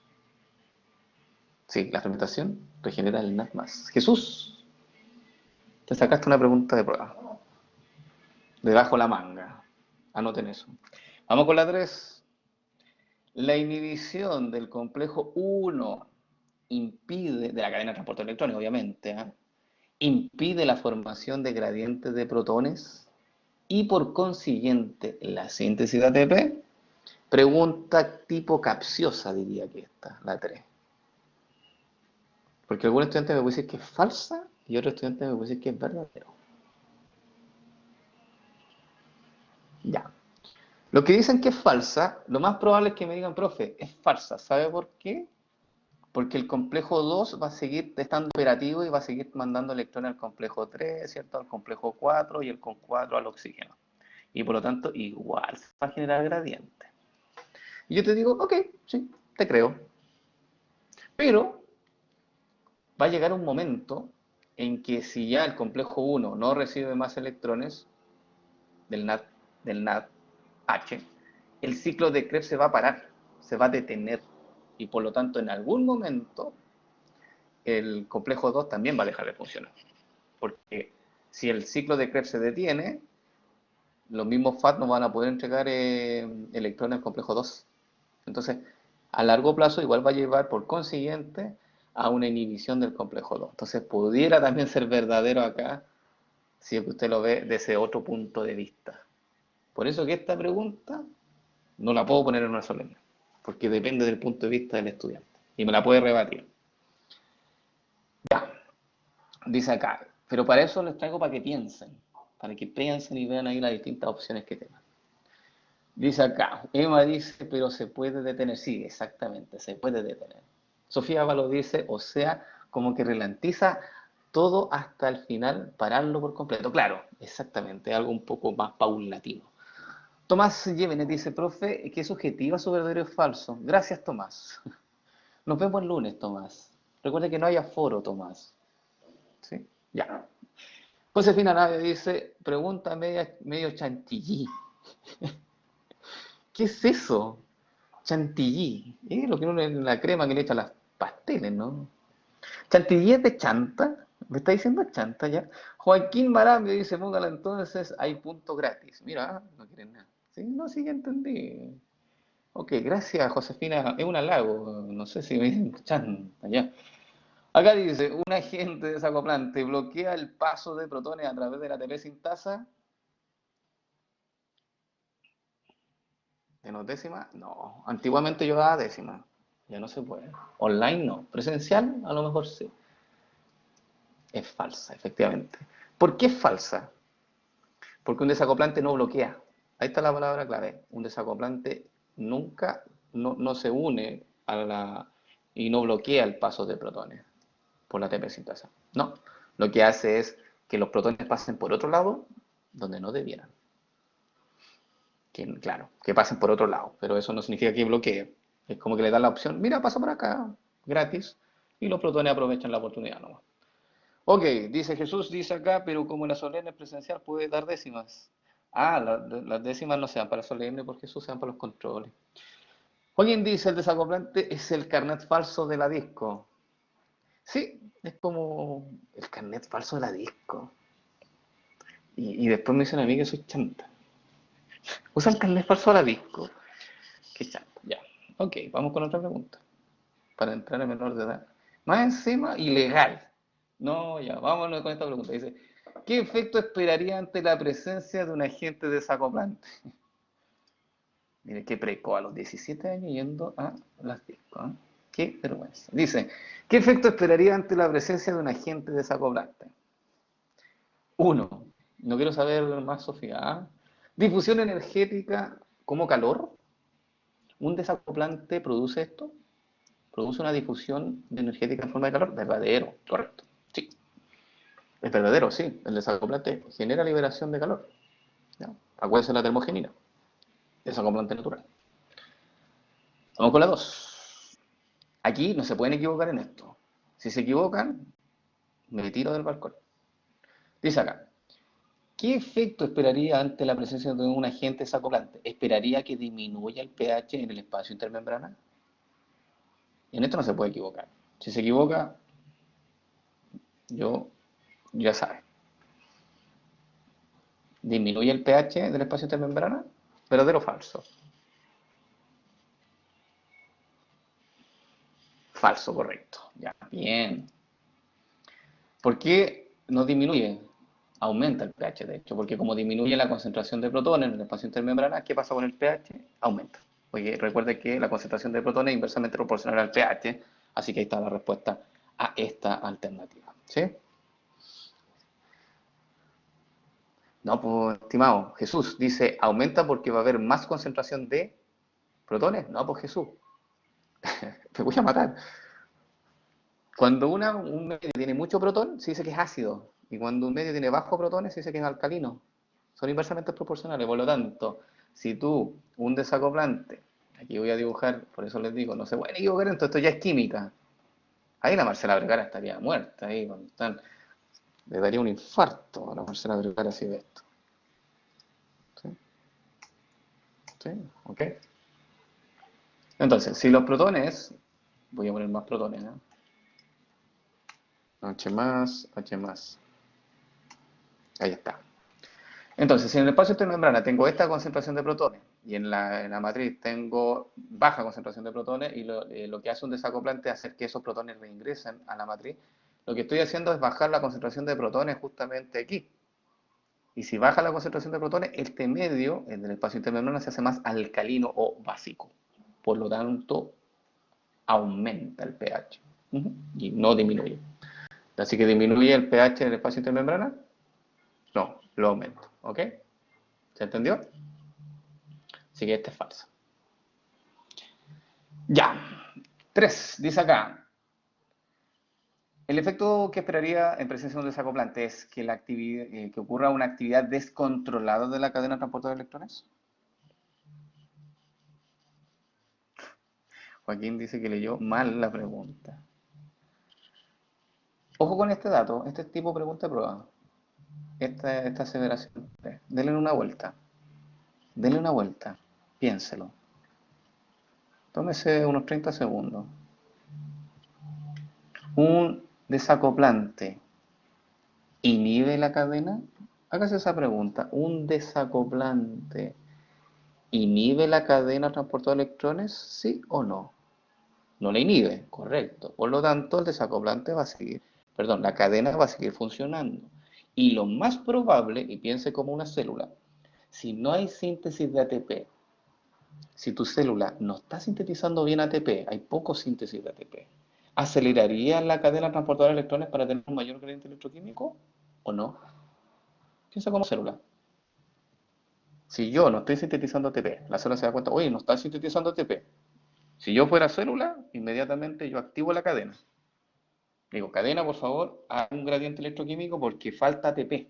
Speaker 1: sí, la fermentación regenera el NAD+. Jesús, te sacaste una pregunta de prueba. Debajo la manga. Anoten eso. Vamos con la 3. La inhibición del complejo 1 impide, de la cadena de transporte electrónico, obviamente, ¿eh? impide la formación de gradientes de protones y por consiguiente la síntesis de ATP. Pregunta tipo capciosa, diría que esta, la 3. Porque algún estudiante me puede decir que es falsa y otro estudiante me puede decir que es verdadero. Ya. Los que dicen que es falsa, lo más probable es que me digan, profe, es falsa. ¿Sabe por qué? Porque el complejo 2 va a seguir estando operativo y va a seguir mandando electrones al complejo 3, ¿cierto? Al complejo 4 y el con 4 al oxígeno. Y por lo tanto, igual se va a generar gradiente. Y yo te digo, ok, sí, te creo. Pero va a llegar un momento en que si ya el complejo 1 no recibe más electrones del NAD, del NAD H, el ciclo de Krebs se va a parar, se va a detener. Y por lo tanto, en algún momento, el complejo 2 también va a dejar de funcionar. Porque si el ciclo de Krebs se detiene, los mismos FAT no van a poder entregar electrones al complejo 2. Entonces, a largo plazo igual va a llevar por consiguiente a una inhibición del complejo 2. Entonces, pudiera también ser verdadero acá, si es que usted lo ve desde otro punto de vista. Por eso que esta pregunta no la puedo poner en una solemne, porque depende del punto de vista del estudiante. Y me la puede rebatir. Ya, dice acá, pero para eso les traigo para que piensen y vean ahí las distintas opciones que tengan. Dice acá, Emma dice, pero se puede detener. Sí, exactamente, se puede detener. Sofía Ábalos dice, o sea, como que ralentiza todo hasta el final, pararlo por completo. Claro, exactamente, algo un poco más paulatino. Tomás Llévenes dice, profe, ¿qué subjetiva su verdadero es falso? Gracias, Tomás. Nos vemos el lunes, Tomás. Recuerda que no hay aforo, Tomás. ¿Sí? Ya. Josefina Navia dice, pregunta medio chantilly. ¿Qué es eso? Chantilly. Lo que uno en la crema que le echa a las pasteles, ¿no? Chantilly es de chanta. ¿Me está diciendo chanta ya? Joaquín Marambio dice, póngala entonces, hay punto gratis. Mira, no quieren nada. Sí, no, sí, ya entendí. Ok, gracias, Josefina. Es un halago. No sé si me dicen chanta ya. Acá dice, un agente desacoplante bloquea el paso de protones a través de la ATP sintasa. ¿De no décima? No. Antiguamente yo daba décima. Ya no se puede. Online no. Presencial a lo mejor sí. Es falsa, efectivamente. ¿Por qué es falsa? Porque un desacoplante no bloquea. Ahí está la palabra clave. Un desacoplante nunca no se une a la y no bloquea el paso de protones por la ATP sintasa. No. Lo que hace es que los protones pasen por otro lado donde no debieran. Claro, que pasen por otro lado, pero eso no significa que bloquee. Es como que le da la opción, mira, pasa por acá, gratis, y los protones aprovechan la oportunidad nomás. Ok, dice Jesús, dice acá, pero como la solemne presencial puede dar décimas. Ah, las décimas no sean para solemne porque Jesús sean para los controles. Joaquín dice, el desacoplante es el carnet falso de la disco. Sí, es como el carnet falso de la disco. Y después me dicen a mí que soy chanta. Usan carnet falso de la disco. Qué chanta, ya. Ok, vamos con otra pregunta. Para entrar en menor de edad. Más encima, ilegal. No, ya, vámonos con esta pregunta. Dice, ¿qué efecto esperaría ante la presencia de un agente desacoplante? Mire, qué preco, a los 17 años yendo a las discos. ¿Eh? Qué vergüenza. Dice, ¿qué efecto esperaría ante la presencia de un agente desacoplante? Uno, no quiero saber más, Sofía. ¿Ah? Difusión energética como calor. ¿Un desacoplante produce esto? Produce una difusión energética en forma de calor. Verdadero, correcto. Sí, es verdadero, sí. El desacoplante genera liberación de calor. ¿Ya? Acuérdense de la termogenina. Desacoplante natural. Vamos con la 2. Aquí no se pueden equivocar en esto. Si se equivocan, me tiro del balcón. Dice acá, ¿qué efecto esperaría ante la presencia de un agente desacoplante? ¿Esperaría que disminuya el pH en el espacio intermembranal? En esto no se puede equivocar. Si se equivoca, yo ya sabe. ¿Disminuye el pH del espacio intermembranal? ¿Verdadero o falso? Falso, correcto. Ya, bien. ¿Por qué no disminuye, aumenta el pH, de hecho, porque como disminuye la concentración de protones en el espacio intermembrana, ¿qué pasa con el pH? Aumenta. Oye, recuerde que la concentración de protones es inversamente proporcional al pH, así que ahí está la respuesta a esta alternativa. ¿Sí? No, pues, estimado, Jesús dice, aumenta porque va a haber más concentración de protones. No, pues Jesús, te voy a matar. Cuando un medio tiene mucho protón, se dice que es ácido. Y cuando un medio tiene bajo protones, se dice que es alcalino. Son inversamente proporcionales. Por lo tanto, si tú, un desacoplante, aquí voy a dibujar, por eso les digo, no se pueden equivocar, entonces esto ya es química. Ahí la Marcela Vergara estaría muerta, ahí, le daría un infarto a la Marcela Vergara si ve esto. ¿Sí? ¿Sí? ¿Ok? Entonces, si los protones, voy a poner más protones, ¿no? H más, H más. Ahí está. Entonces, si en el espacio intermembrana tengo esta concentración de protones y en la matriz tengo baja concentración de protones y lo que hace un desacoplante es hacer que esos protones reingresen a la matriz, lo que estoy haciendo es bajar la concentración de protones justamente aquí. Y si baja la concentración de protones, este medio, en el espacio intermembrana, se hace más alcalino o básico. Por lo tanto, aumenta el pH. Y no disminuye. Así que disminuye el pH en el espacio intermembrana. No, lo aumento. ¿Ok? ¿Se entendió? Así que este es falso. Ya. 3. Dice acá. El efecto que esperaría en presencia de un desacoplante es que, que ocurra una actividad descontrolada de la cadena de transporte de electrones. Joaquín dice que leyó mal la pregunta. Ojo con este dato, este tipo de pregunta de prueba. Esta aseveración. Denle una vuelta. Denle una vuelta. Piénselo. Tómese unos 30 segundos. ¿Un desacoplante inhibe la cadena? Hágase esa pregunta. ¿Un desacoplante inhibe la cadena transportada de electrones? ¿Sí o no? No la inhibe, correcto. Por lo tanto, el desacoplante va a seguir, perdón, la cadena va a seguir funcionando. Y lo más probable, y piense como una célula, si no hay síntesis de ATP, si tu célula no está sintetizando bien ATP, hay poco síntesis de ATP, ¿aceleraría la cadena transportadora de electrones para tener un mayor gradiente electroquímico o no? Piensa como célula. Si yo no estoy sintetizando ATP, la célula se da cuenta, oye, no está sintetizando ATP. Si yo fuera célula, inmediatamente yo activo la cadena. Digo, cadena, por favor, haz un gradiente electroquímico porque falta ATP.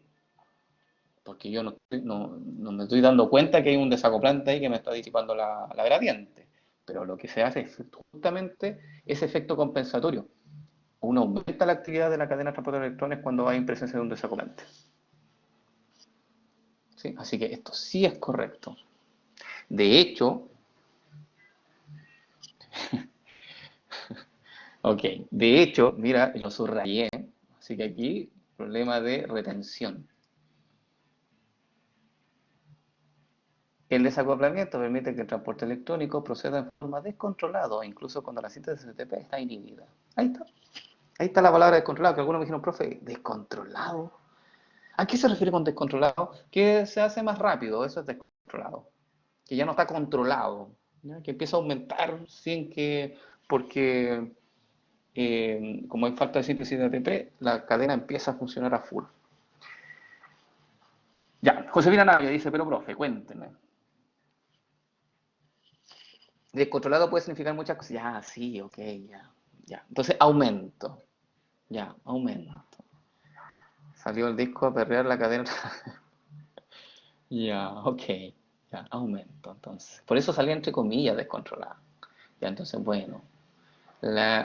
Speaker 1: Porque yo no me estoy dando cuenta que hay un desacoplante ahí que me está disipando la gradiente. Pero lo que se hace es justamente ese efecto compensatorio. Uno aumenta la actividad de la cadena transportadora de electrones cuando hay en presencia de un desacoplante. ¿Sí? Así que esto sí es correcto. De hecho, ok, de hecho, mira, lo subrayé. Así que aquí, problema de retención. El desacoplamiento permite que el transporte electrónico proceda en forma descontrolada, incluso cuando la síntesis de ATP está inhibida. Ahí está. Ahí está la palabra descontrolado, que algunos me dijeron, profe, ¿descontrolado? ¿A qué se refiere con descontrolado? Que se hace más rápido, eso es descontrolado. Que ya no está controlado, ¿ya? Que empieza a aumentar sin que, porque como hay falta de síntesis de ATP, la cadena empieza a funcionar a full. Ya, Josefina Navia dice, pero profe, cuénteme. Descontrolado puede significar muchas cosas. Ya, sí, ok, ya, ya. Entonces, aumento. Ya, aumento. Salió el disco a perrear la cadena. Ya, ok. Ya, aumento, entonces. Por eso salía entre comillas descontrolada. Ya, entonces, bueno.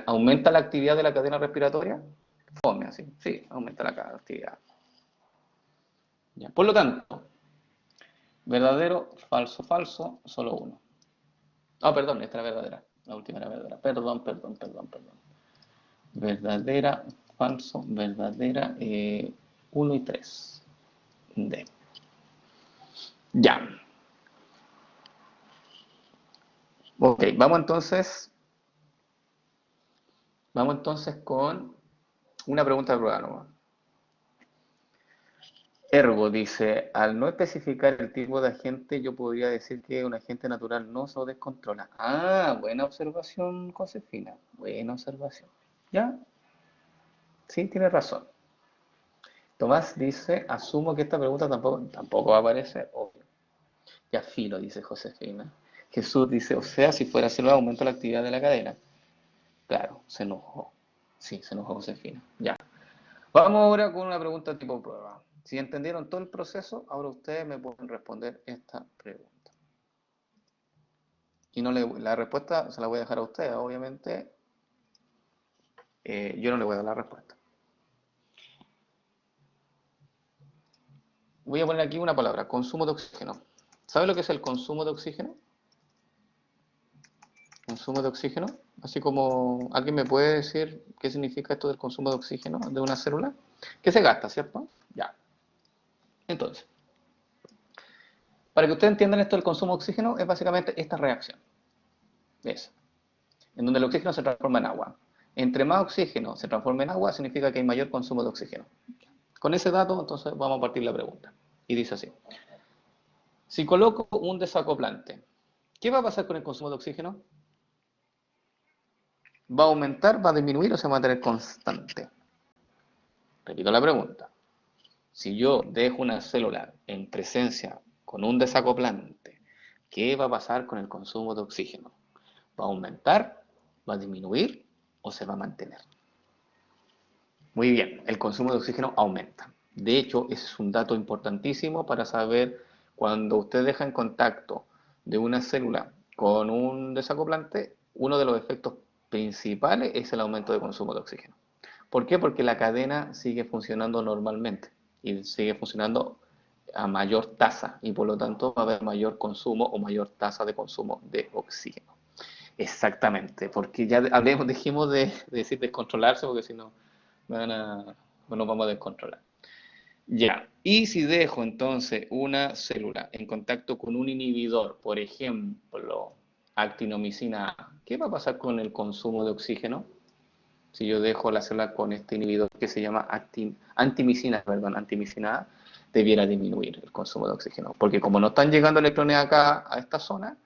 Speaker 1: ¿Aumenta la actividad de la cadena respiratoria? Fome así. Sí, aumenta la actividad. Ya. Por lo tanto, verdadero, falso, falso, solo uno. Ah, perdón, esta era verdadera. La última era verdadera. Perdón, perdón, perdón, perdón. Verdadera, falso, verdadera, 1 y 3. D. Ya. Ok, vamos entonces con una pregunta de prueba nomás. Ergo dice, al no especificar el tipo de agente, yo podría decir que un agente natural no se descontrola. Ah, buena observación, Josefina. Buena observación. ¿Ya? Sí, tiene razón. Tomás dice, asumo que esta pregunta tampoco va a aparecer. Obvio. Ya filo, dice Josefina. Jesús dice, o sea, si fuera célula aumenta la actividad de la cadena. Claro, se enojó. Sí, se enojó Josefina. Ya. Vamos ahora con una pregunta tipo prueba. Si entendieron todo el proceso, ahora ustedes me pueden responder esta pregunta. Y no la respuesta se la voy a dejar a ustedes, obviamente. Yo no le voy a dar la respuesta. Voy a poner aquí una palabra, consumo de oxígeno. ¿Sabe lo que es el consumo de oxígeno? Consumo de oxígeno. Así como, ¿alguien me puede decir qué significa esto del consumo de oxígeno de una célula? Que se gasta, ¿cierto? Ya. Entonces, para que ustedes entiendan esto del consumo de oxígeno, es básicamente esta reacción. Es, en donde el oxígeno se transforma en agua. Entre más oxígeno se transforma en agua, significa que hay mayor consumo de oxígeno. Con ese dato, entonces, vamos a partir la pregunta. Y dice así. Si coloco un desacoplante, ¿qué va a pasar con el consumo de oxígeno? ¿Va a aumentar, va a disminuir o se va a mantener constante? Repito la pregunta. Si yo dejo una célula en presencia con un desacoplante, ¿qué va a pasar con el consumo de oxígeno? ¿Va a aumentar, va a disminuir o se va a mantener? Muy bien, el consumo de oxígeno aumenta. De hecho, ese es un dato importantísimo para saber cuando usted deja en contacto de una célula con un desacoplante, uno de los efectos principales es el aumento de consumo de oxígeno. ¿Por qué? Porque la cadena sigue funcionando normalmente y sigue funcionando a mayor tasa y por lo tanto va a haber mayor consumo o mayor tasa de consumo de oxígeno. Exactamente, porque ya dejemos de decir descontrolarse porque si no nos vamos a descontrolar. Ya, y si dejo entonces una célula en contacto con un inhibidor, por ejemplo, actinomicina A, ¿qué va a pasar con el consumo de oxígeno? Si yo dejo la célula con este inhibidor que se llama antimicina A, debiera disminuir el consumo de oxígeno. Porque como no están llegando electrones acá a esta zona,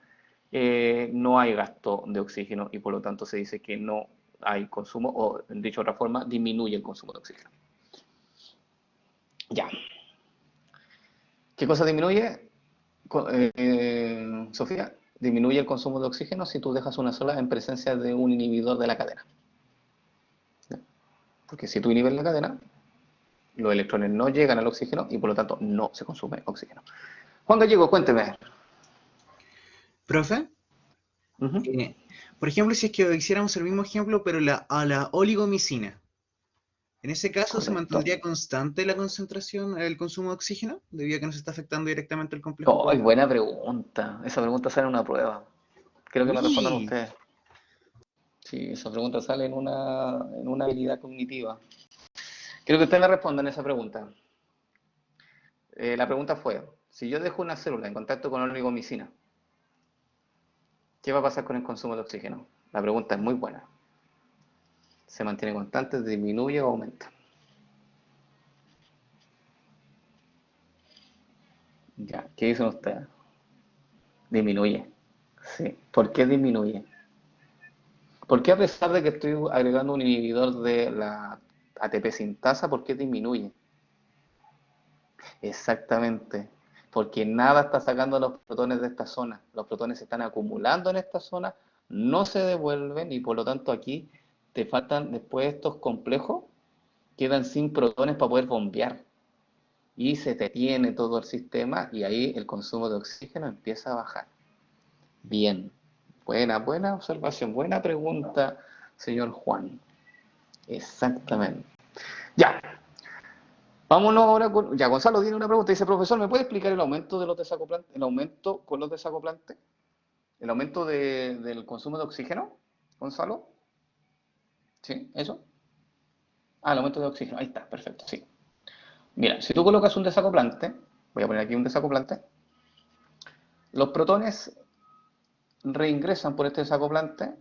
Speaker 1: no hay gasto de oxígeno y por lo tanto se dice que no hay consumo o, dicho de otra forma, disminuye el consumo de oxígeno. Ya. ¿Qué cosa disminuye, Sofía? Disminuye el consumo de oxígeno si tú dejas una sola en presencia de un inhibidor de la cadena. Porque si tú inhibes la cadena, los electrones no llegan al oxígeno y por lo tanto no se consume oxígeno. Juan Gallego, cuénteme.
Speaker 2: Profe,
Speaker 1: Uh -huh.
Speaker 2: por ejemplo, si es que hiciéramos el mismo ejemplo, pero a la oligomicina, en ese caso se
Speaker 1: Correcto.
Speaker 2: mantendría constante la concentración, el consumo de oxígeno, debido a que nos está afectando directamente el complejo
Speaker 1: Oh,
Speaker 2: polimorfo.
Speaker 1: buena pregunta. Esa pregunta sale en una prueba. Creo que me respondan
Speaker 2: Uy,
Speaker 1: ustedes. Sí, esa pregunta sale en una habilidad cognitiva. Quiero que ustedes me respondan esa pregunta. La pregunta fue, si yo dejo una célula en contacto con oligomicina, ¿qué va a pasar con el consumo de oxígeno? La pregunta es muy buena. ¿Se mantiene constante, disminuye o aumenta? Ya, ¿qué dicen ustedes? Disminuye. Sí. ¿Por qué disminuye? ¿Por qué a pesar de que estoy agregando un inhibidor de la ATP sintasa, por qué disminuye? Exactamente. Porque nada está sacando los protones de esta zona. Los protones se están acumulando en esta zona, no se devuelven y por lo tanto aquí te faltan después estos complejos, quedan sin protones para poder bombear. Y se detiene todo el sistema y ahí el consumo de oxígeno empieza a bajar. Bien, buena observación, buena pregunta, señor Juan. Exactamente. Ya, vámonos ahora con... Ya, Gonzalo tiene una pregunta. Dice, profesor, ¿me puede explicar el aumento de los desacoplantes? ¿El aumento con los desacoplantes? ¿El aumento del consumo de oxígeno? Gonzalo. ¿Sí? ¿Eso? Ah, el aumento de oxígeno. Ahí está, perfecto, sí. Mira, si tú colocas un desacoplante, voy a poner aquí un desacoplante, los protones reingresan por este desacoplante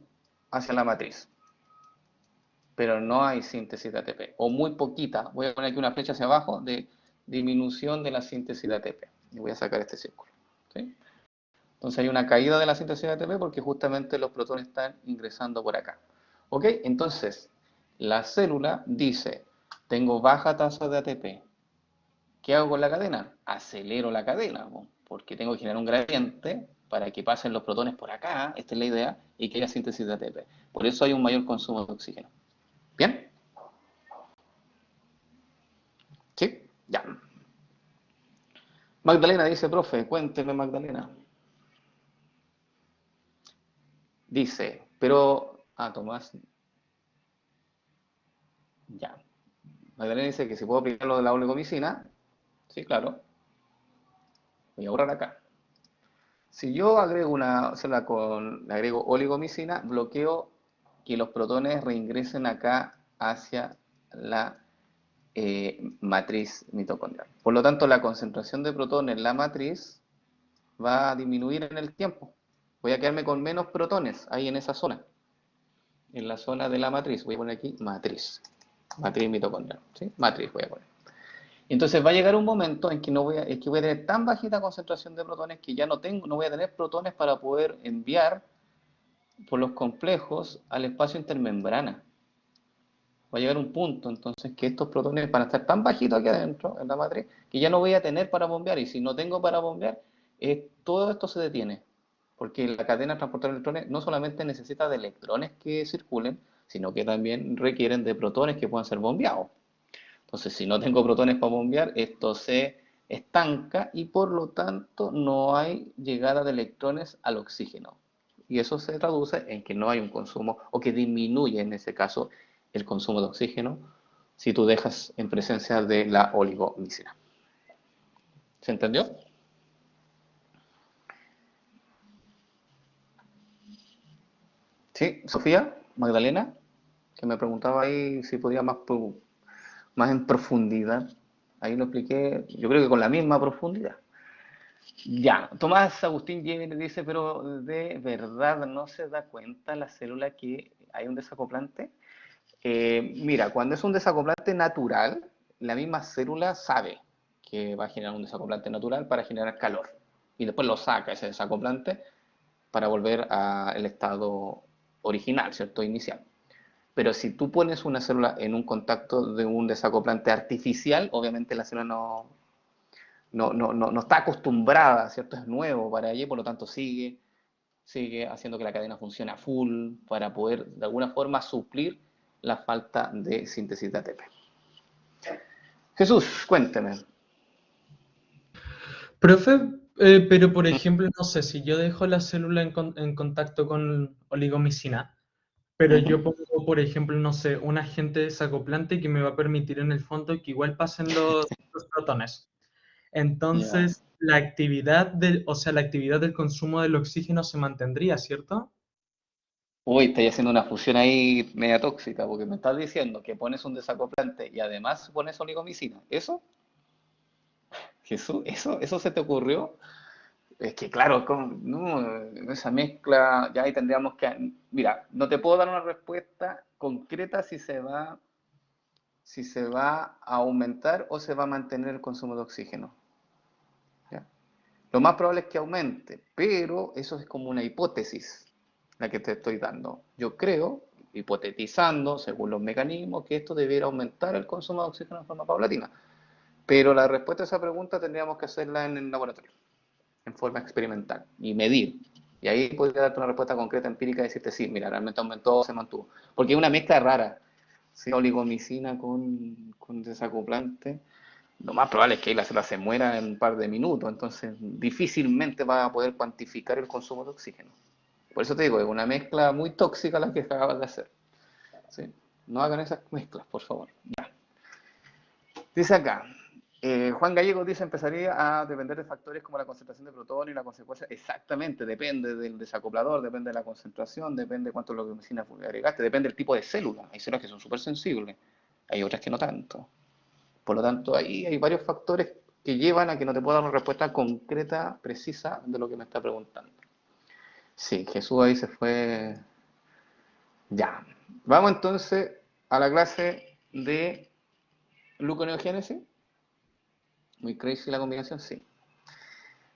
Speaker 1: hacia la matriz, pero no hay síntesis de ATP, o muy poquita. Voy a poner aquí una flecha hacia abajo de disminución de la síntesis de ATP. Y voy a sacar este círculo. ¿Sí? Entonces hay una caída de la síntesis de ATP porque justamente los protones están ingresando por acá. ¿Ok? Entonces, la célula dice, tengo baja tasa de ATP. ¿Qué hago con la cadena? Acelero la cadena, porque tengo que generar un gradiente para que pasen los protones por acá, esta es la idea, y que haya síntesis de ATP. Por eso hay un mayor consumo de oxígeno. ¿Bien? ¿Sí? Ya. Magdalena dice, profe, cuénteme Magdalena. Dice, pero... Ah, Tomás. Ya. Magdalena dice que si puedo aplicar lo de la oligomicina. Sí, claro. Voy a borrar acá. Si yo agrego una célula con, le agrego oligomicina, bloqueo que los protones reingresen acá hacia la matriz mitocondrial. Por lo tanto, la concentración de protones en la matriz va a disminuir en el tiempo. Voy a quedarme con menos protones ahí en esa zona. En la zona de la matriz. Voy a poner aquí matriz. Matriz mitocondrial. ¿Sí? Matriz voy a poner. Entonces va a llegar un momento en que es que voy a tener tan bajita concentración de protones que ya no voy a tener protones para poder enviar por los complejos al espacio intermembrana. Va a llegar un punto entonces que estos protones van a estar tan bajitos aquí adentro, en la matriz, que ya no voy a tener para bombear. Y si no tengo para bombear, todo esto se detiene. Porque la cadena de transportar electrones no solamente necesita de electrones que circulen, sino que también requieren de protones que puedan ser bombeados. Entonces, si no tengo protones para bombear, esto se estanca y por lo tanto no hay llegada de electrones al oxígeno. Y eso se traduce en que no hay un consumo o que disminuye en ese caso el consumo de oxígeno si tú dejas en presencia de la oligomicina. ¿Se entendió? Sí, Sofía, Magdalena, que me preguntaba ahí si podía más en profundidad. Ahí lo expliqué, yo creo que con la misma profundidad. Ya, Tomás Agustín Jenner dice, pero de verdad no se da cuenta la célula que hay un desacoplante. Mira, cuando es un desacoplante natural, la misma célula sabe que va a generar un desacoplante natural para generar calor. Y después lo saca ese desacoplante para volver al estado original, ¿cierto? Inicial. Pero si tú pones una célula en un contacto de un desacoplante artificial, obviamente la célula no está acostumbrada, ¿cierto? Es nuevo para ella, por lo tanto sigue haciendo que la cadena funcione a full para poder de alguna forma suplir la falta de síntesis de ATP. Jesús, cuénteme.
Speaker 3: Profe, pero por ejemplo, no sé, si yo dejo la célula en contacto con oligomicina, pero yo pongo, por ejemplo, no sé, un agente desacoplante que me va a permitir en el fondo que igual pasen los protones.
Speaker 1: Ya.
Speaker 3: Entonces, la actividad del consumo del oxígeno se mantendría, ¿cierto?
Speaker 1: Uy, estoy haciendo una fusión ahí media tóxica, porque me estás diciendo que pones un desacoplante y además pones oligomicina. ¿Eso? Jesús, ¿eso se te ocurrió? Es que claro, no, esa mezcla, ya ahí tendríamos que... Mira, no te puedo dar una respuesta concreta si se va a aumentar o se va a mantener el consumo de oxígeno. ¿Ya? Lo más probable es que aumente, pero eso es como una hipótesis la que te estoy dando. Yo creo, hipotetizando, según los mecanismos, que esto debiera aumentar el consumo de oxígeno de forma paulatina. Pero la respuesta a esa pregunta tendríamos que hacerla en el laboratorio, en forma experimental, y medir. Y ahí podría darte una respuesta concreta, empírica, y decirte, sí, mira, realmente aumentó o se mantuvo. Porque es una mezcla rara. Si oligomicina con desacoplante, lo más probable es que la célula se muera en un par de minutos, entonces difícilmente va a poder cuantificar el consumo de oxígeno. Por eso te digo, es una mezcla muy tóxica la que acabas de hacer. ¿Sí? No hagan esas mezclas, por favor. Ya. Dice acá, Juan Gallego dice, empezaría a depender de factores como la concentración de protones y la consecuencia. Exactamente, depende del desacoplador, depende de la concentración, depende de cuánto leucemina agregaste, depende del tipo de célula. Hay células que son súper sensibles, hay otras que no tanto. Por lo tanto, ahí hay varios factores que llevan a que no te pueda dar una respuesta concreta, precisa de lo que me está preguntando. Sí, Jesús ahí se fue. Ya. Vamos entonces a la clase de gluconeogénesis. Muy crazy la combinación, sí.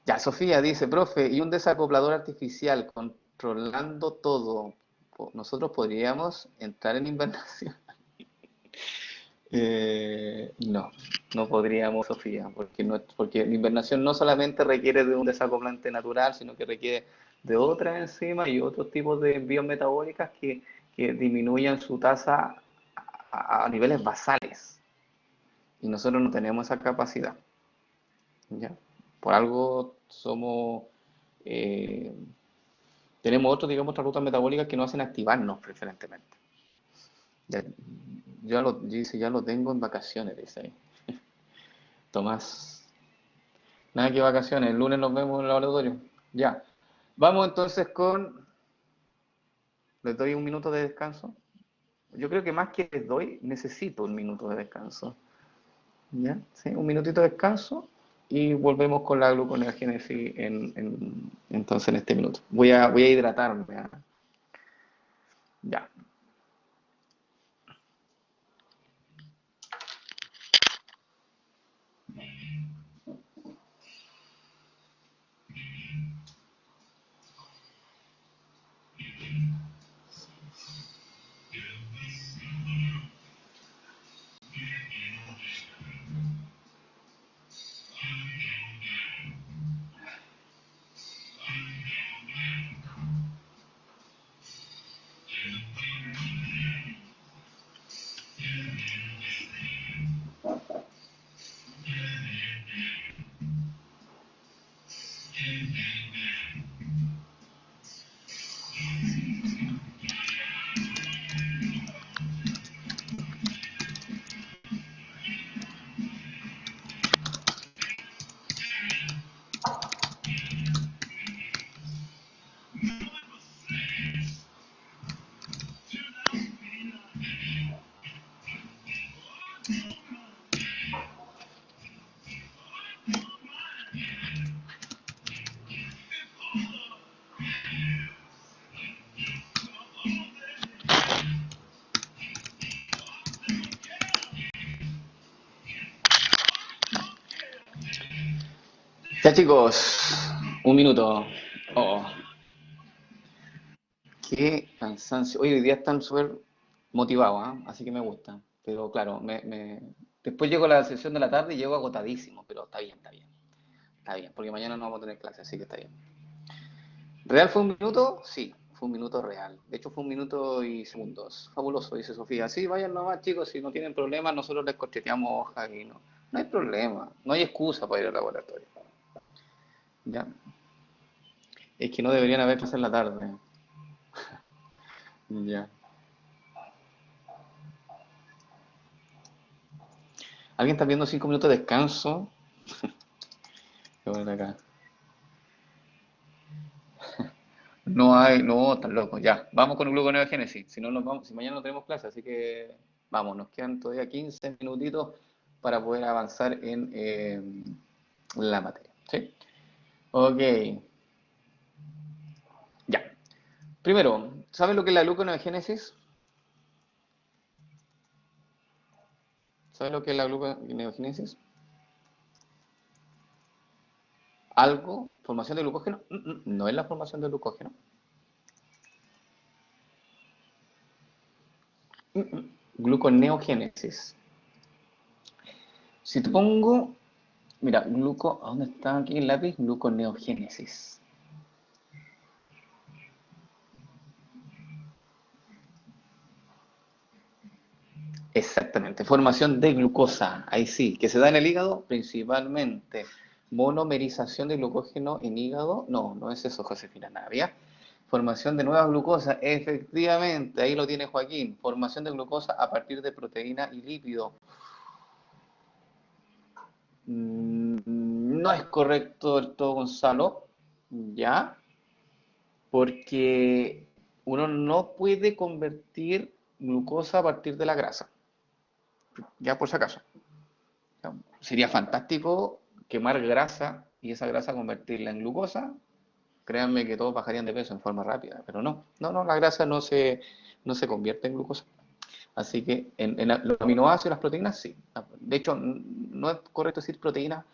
Speaker 1: Ya, Sofía dice, profe, y un desacoplador artificial controlando todo. ¿Nosotros podríamos entrar en invernación? No, no podríamos, Sofía, porque la invernación no solamente requiere de un desacoplante natural, sino que requiere de otras enzimas y otros tipos de envíos metabólicas que disminuyan su tasa a niveles basales. Y nosotros no tenemos esa capacidad. ¿Ya? Por algo eh, tenemos otros, digamos, otras rutas metabólicas que nos hacen activarnos preferentemente. Ya, ya lo tengo en vacaciones, dice ahí. Tomás. Nada que vacaciones, el lunes nos vemos en el laboratorio. Ya. Vamos entonces con. Les doy un minuto de descanso. Yo creo que más que les doy, necesito un minuto de descanso. ¿Ya? ¿Sí? Un minutito de descanso y volvemos con la gluconeogénesis entonces en este minuto. Voy a hidratarme. ¿Ah? Ya. Ya chicos, un minuto. Oh, qué cansancio. Hoy día están súper motivados, ¿ah? Así que me gusta. Pero claro, después llego a la sesión de la tarde y llego agotadísimo, pero está bien, está bien. Está bien, porque mañana no vamos a tener clase, así que está bien. ¿Real fue un minuto? Sí, fue un minuto real. De hecho, fue un minuto y segundos. Fabuloso, dice Sofía. Sí, vayan nomás, chicos, si no tienen problemas, nosotros les corcheteamos hojas y no. No hay problema, no hay excusa para ir al laboratorio. ¿Ya? Es que no deberían haber clases en la tarde. Ya. ¿Alguien está viendo 5 minutos de descanso? Qué bueno acá. No hay, no, están locos, ya. Vamos con el gluconeogénesis. Si no nos vamos, si mañana no tenemos clase, así que vamos, nos quedan todavía 15 minutitos para poder avanzar en la materia. ¿Sí? Ok, ya. Primero, ¿sabes lo que es la gluconeogénesis? ¿Sabes lo que es la gluconeogénesis? ¿Algo? ¿Formación de glucógeno? No es la formación de glucógeno. Gluconeogénesis. Si te pongo, mira, ¿a dónde está aquí el lápiz? Gluconeogénesis. Exactamente, formación de glucosa, ahí sí, que se da en el hígado principalmente. Monomerización de glucógeno en hígado, no, no es eso, Josefina Navia. Formación de nuevas glucosas, efectivamente, ahí lo tiene Joaquín. Formación de glucosa a partir de proteína y lípido. No es correcto del todo, Gonzalo, ¿ya? Porque uno no puede convertir glucosa a partir de la grasa, ya por si acaso. Sería fantástico quemar grasa y esa grasa convertirla en glucosa. Créanme que todos bajarían de peso en forma rápida, pero no, la grasa no se convierte en glucosa. Así que los aminoácidos y las proteínas sí. De hecho, no es correcto decir proteínas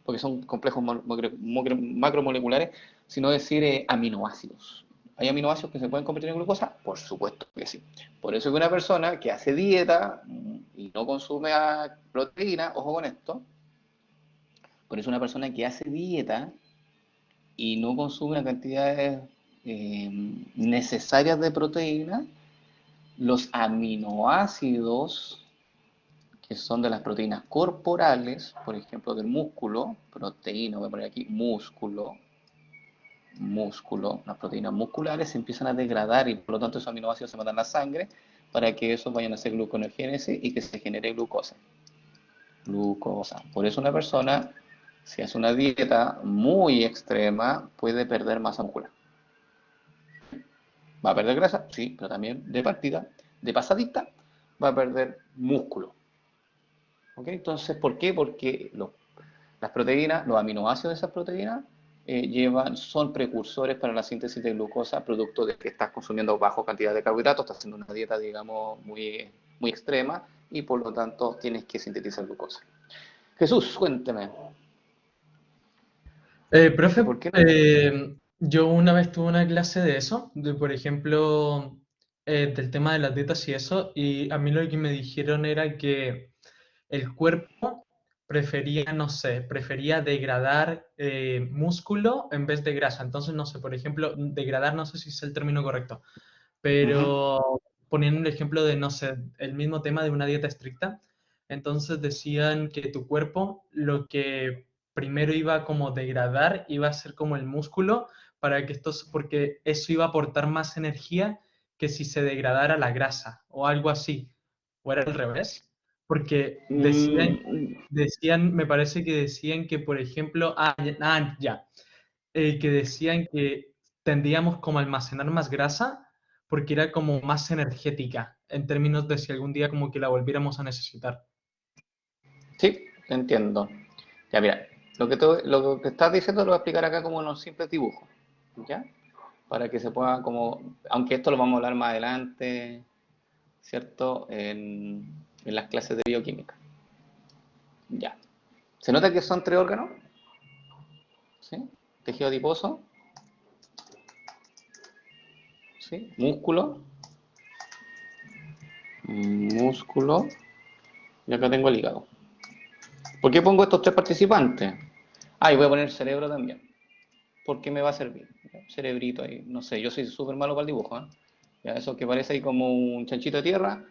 Speaker 1: porque son complejos macromoleculares, sino decir aminoácidos. ¿Hay aminoácidos que se pueden convertir en glucosa? Por supuesto que sí. Por eso que una persona que hace dieta y no consume proteína, ojo con esto, por eso una persona que hace dieta y no consume las cantidades necesarias de proteína, los aminoácidos que son de las proteínas corporales, por ejemplo del músculo, proteína, voy a poner aquí músculo, las proteínas musculares se empiezan a degradar y por lo tanto esos aminoácidos se mandan a la sangre para que esos vayan a hacer gluconeogénesis y que se genere glucosa. Por eso una persona, si hace una dieta muy extrema, puede perder masa muscular. ¿Va a perder grasa? Sí, pero también de partida, de pasadita, va a perder músculo. ¿Ok? Entonces, ¿por qué? Porque las proteínas, los aminoácidos de esas proteínas, son precursores para la síntesis de glucosa, producto de que estás consumiendo bajo cantidad de carbohidratos, estás haciendo una dieta, digamos, muy, muy extrema, y por lo tanto tienes que sintetizar glucosa. Jesús, cuénteme.
Speaker 3: Profe,
Speaker 1: ¿Por qué no?
Speaker 3: yo una vez tuve una clase de eso, de por ejemplo, del tema de las dietas y eso, y a mí lo que me dijeron era que el cuerpo prefería, no sé, prefería degradar músculo en vez de grasa. Entonces, no sé, por ejemplo, degradar, no sé si es el término correcto,
Speaker 1: Ujú.
Speaker 3: pero poniendo el ejemplo de, no sé, el mismo tema de una dieta estricta, entonces decían que tu cuerpo lo que primero iba como degradar iba a ser como el músculo para que esto, porque eso iba a aportar más energía que si se degradara la grasa o algo así, o era al revés, porque
Speaker 1: Mm,
Speaker 3: me parece que decían que, por ejemplo, que decían que tendríamos como a almacenar más grasa porque era como más energética en términos de si algún día como que la volviéramos a necesitar.
Speaker 1: sí, te entiendo. Ya, mira, lo que estás diciendo lo voy a explicar acá como en un simple dibujo, ¿ya? Para que se pueda como, aunque esto lo vamos a hablar más adelante, ¿cierto? En las clases de bioquímica. Ya. ¿Se nota que son tres órganos? ¿Sí? Tejido adiposo, ¿sí? Músculo, y acá tengo el hígado. ¿Por qué pongo estos tres participantes? Ah, y voy a poner cerebro también, porque me va a servir. Cerebrito ahí, no sé, yo soy súper malo para el dibujo, ¿eh? Ya, eso que parece ahí como un chanchito de tierra,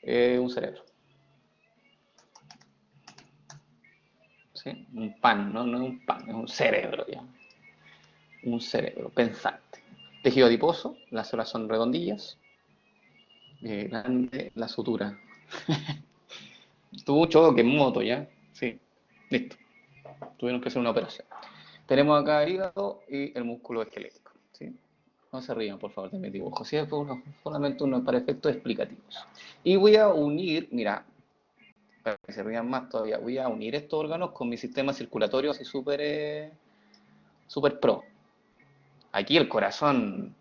Speaker 1: un cerebro. ¿Sí? Un pan, no es un pan, es un cerebro ya. Un cerebro pensante. Tejido adiposo, las células son redondillas, grande la sutura. Tuvo un choque en moto ya, sí, listo. Tuvieron que hacer una operación. Tenemos acá el hígado y el músculo esquelético, ¿sí? No se rían, por favor, de mis dibujos. Sí, solamente uno para efectos explicativos. Y voy a unir, mira, para que se rían más todavía, voy a unir estos órganos con mi sistema circulatorio así súper super pro. Aquí el corazón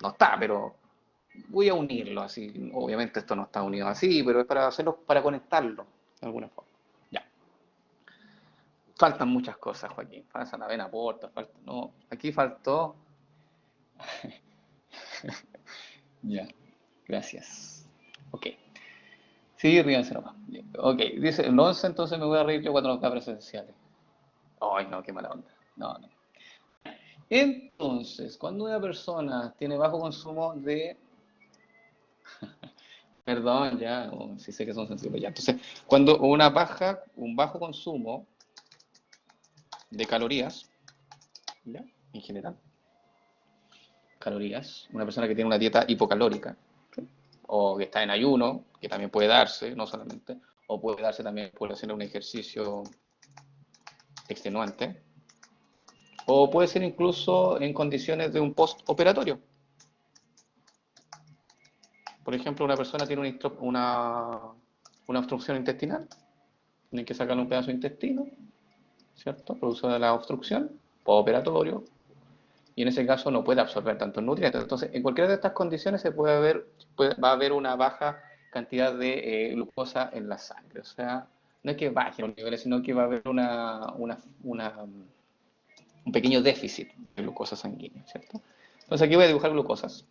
Speaker 1: no está, pero voy a unirlo así. Obviamente esto no está unido así, pero es para hacerlo, para conectarlo de alguna forma. Ya. Faltan muchas cosas, Joaquín. Falta la vena porta, falta, no. Aquí faltó. Ya. Gracias. Ok. Sí, ríanse nomás. Ok, dice el 11, entonces me voy a reír yo cuando nos da presenciales. Ay, no, qué mala onda. No, no. Entonces, cuando una persona tiene bajo consumo de, perdón, ya, sí sé que son sensibles ya. Entonces, cuando un bajo consumo de calorías, ¿ya? En general, calorías, una persona que tiene una dieta hipocalórica, ¿sí? O que está en ayuno, que también puede darse, no solamente, o puede darse también, puede hacer un ejercicio extenuante, o puede ser incluso en condiciones de un postoperatorio. Por ejemplo, una persona tiene una obstrucción intestinal, tiene que sacarle un pedazo de intestino, ¿cierto? Producto de la obstrucción, postoperatorio, y en ese caso no puede absorber tantos nutrientes. Entonces, en cualquiera de estas condiciones va a haber una baja cantidad de glucosa en la sangre. O sea, no es que bajen los niveles, sino que va a haber un pequeño déficit de glucosa sanguínea, ¿cierto? Entonces aquí voy a dibujar glucosas.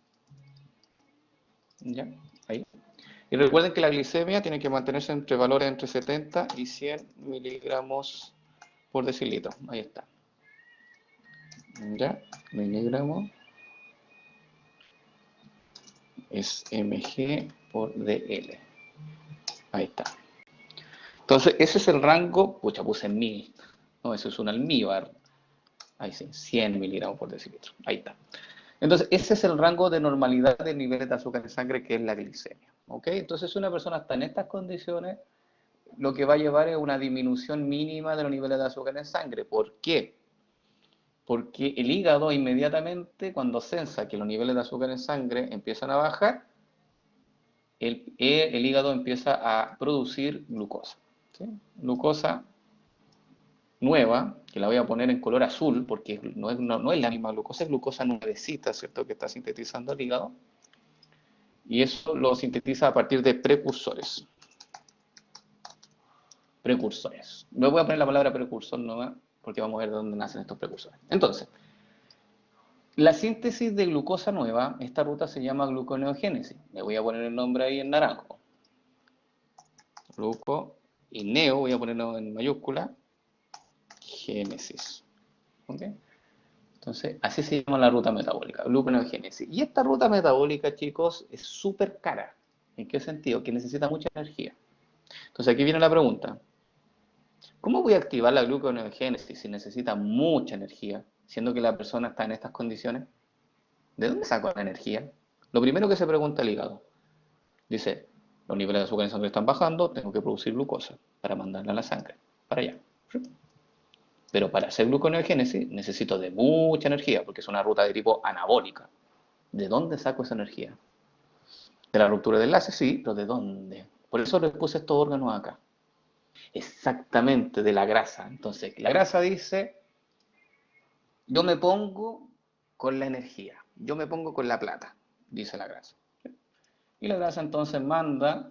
Speaker 1: ¿Ya? Ahí. Y recuerden que la glicemia tiene que mantenerse entre valores entre 70 y 100 miligramos por decilitro. Ahí está. ¿Ya? Miligramos es mg por dl. Ahí está. Entonces, ese es el rango, pucha, puse en mil. No, eso es un almíbar. Ahí sí, 100 miligramos por decilitro. Ahí está. Entonces, ese es el rango de normalidad de niveles de azúcar en sangre, que es la glicemia. ¿Ok? Entonces, si una persona está en estas condiciones, lo que va a llevar es una disminución mínima de los niveles de azúcar en sangre. ¿Por qué? Porque el hígado inmediatamente, cuando sensa que los niveles de azúcar en sangre empiezan a bajar, el hígado empieza a producir glucosa. ¿Sí? Glucosa nueva, que la voy a poner en color azul, porque no es la misma glucosa, es glucosa nuevecita, ¿cierto?, que está sintetizando el hígado. Y eso lo sintetiza a partir de precursores. Precursores. No voy a poner la palabra precursor nomás, porque vamos a ver de dónde nacen estos precursores. Entonces, la síntesis de glucosa nueva, esta ruta se llama gluconeogénesis. Le voy a poner el nombre ahí en naranjo. Gluco y neo, voy a ponerlo en mayúscula, génesis. ¿Ok? Entonces, así se llama la ruta metabólica, gluconeogénesis. Y esta ruta metabólica, chicos, es súper cara. ¿En qué sentido? Que necesita mucha energía. Entonces, aquí viene la pregunta. ¿Cómo voy a activar la gluconeogénesis si necesita mucha energía, siendo que la persona está en estas condiciones? ¿De dónde saco la energía? Lo primero que se pregunta el hígado. Dice, los niveles de azúcar en sangre están bajando, tengo que producir glucosa para mandarla a la sangre, para allá. Pero para hacer gluconeogénesis necesito de mucha energía, porque es una ruta de tipo anabólica. ¿De dónde saco esa energía? De la ruptura de enlace, sí, pero ¿de dónde? Por eso les puse estos órganos acá. Exactamente, de la grasa. Entonces, la grasa dice, yo me pongo con la energía, yo me pongo con la plata, dice la grasa. Y la grasa entonces manda,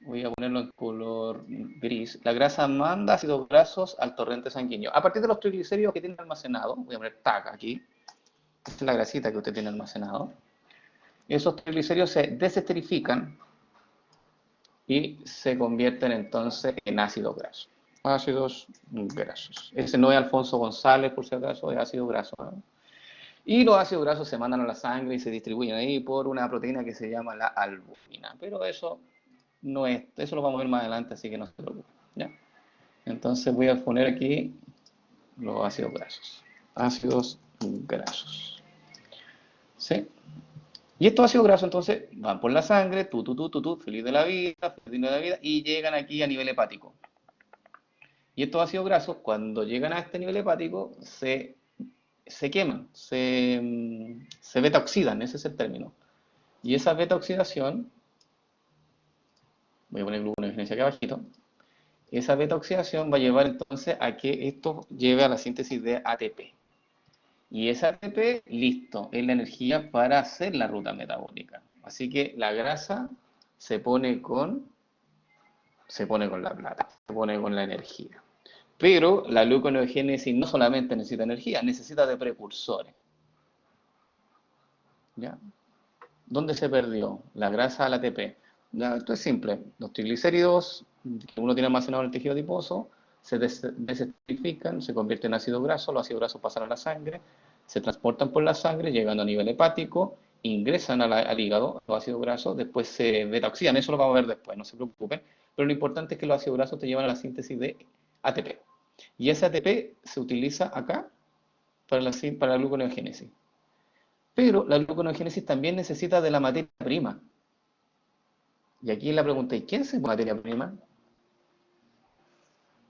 Speaker 1: voy a ponerlo en color gris, la grasa manda ácidos grasos al torrente sanguíneo. A partir de los triglicéridos que tiene almacenado, voy a poner TAC aquí, esta es la grasita que usted tiene almacenado, esos triglicéridos se desesterifican y se convierten entonces en ácidos grasos. Ácidos grasos. Ese no es Alfonso González, por si acaso, es ácido graso, ¿no? Y los ácidos grasos se mandan a la sangre y se distribuyen ahí por una proteína que se llama la albúmina. Pero eso no es, eso lo vamos a ver más adelante, así que no se preocupen, ¿ya? Entonces voy a poner aquí los ácidos grasos. Ácidos grasos. ¿Sí? Y estos ácidos grasos entonces van por la sangre, feliz de la vida, y llegan aquí a nivel hepático. Y estos ácidos grasos, cuando llegan a este nivel hepático, se queman, se beta-oxidan, ese es el término. Y esa beta-oxidación, voy a poner gluconeogénesis aquí abajito, esa beta-oxidación va a llevar entonces a que esto lleve a la síntesis de ATP. Y ese ATP, listo, es la energía para hacer la ruta metabólica. Así que la grasa se pone con la plata, se pone con la energía. Pero la gluconeogénesis no solamente necesita energía, necesita de precursores. ¿Ya? ¿Dónde se perdió? La grasa al ATP. Ya, esto es simple. Los triglicéridos que uno tiene almacenado en el tejido adiposo se desesterifican, se convierten en ácido graso, los ácidos grasos pasan a la sangre, se transportan por la sangre, llegando a nivel hepático, ingresan al hígado, los ácidos grasos, después se beta-oxidan, eso lo vamos a ver después, no se preocupen, pero lo importante es que los ácidos grasos te llevan a la síntesis de ATP. Y ese ATP se utiliza acá para la gluconeogénesis. Pero la gluconeogénesis también necesita de la materia prima. Y aquí la pregunta es, ¿quién es materia prima?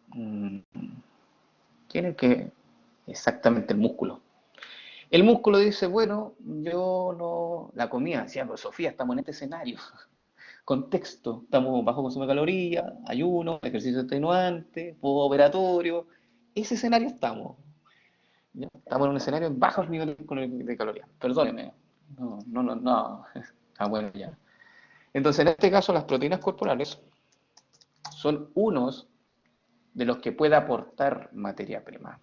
Speaker 1: ¿Quién es que? Exactamente el músculo. El músculo dice, bueno, yo no... La comida, decía, pero Sofía, estamos en este escenario. Contexto, estamos bajo consumo de calorías, ayuno, ejercicio extenuante, postoperatorio. Ese escenario estamos. ¿Ya? Estamos en un escenario en bajos niveles de calorías. Perdóneme. No. Ah, bueno, ya. Entonces, en este caso, las proteínas corporales son unos de los que puede aportar materia prima,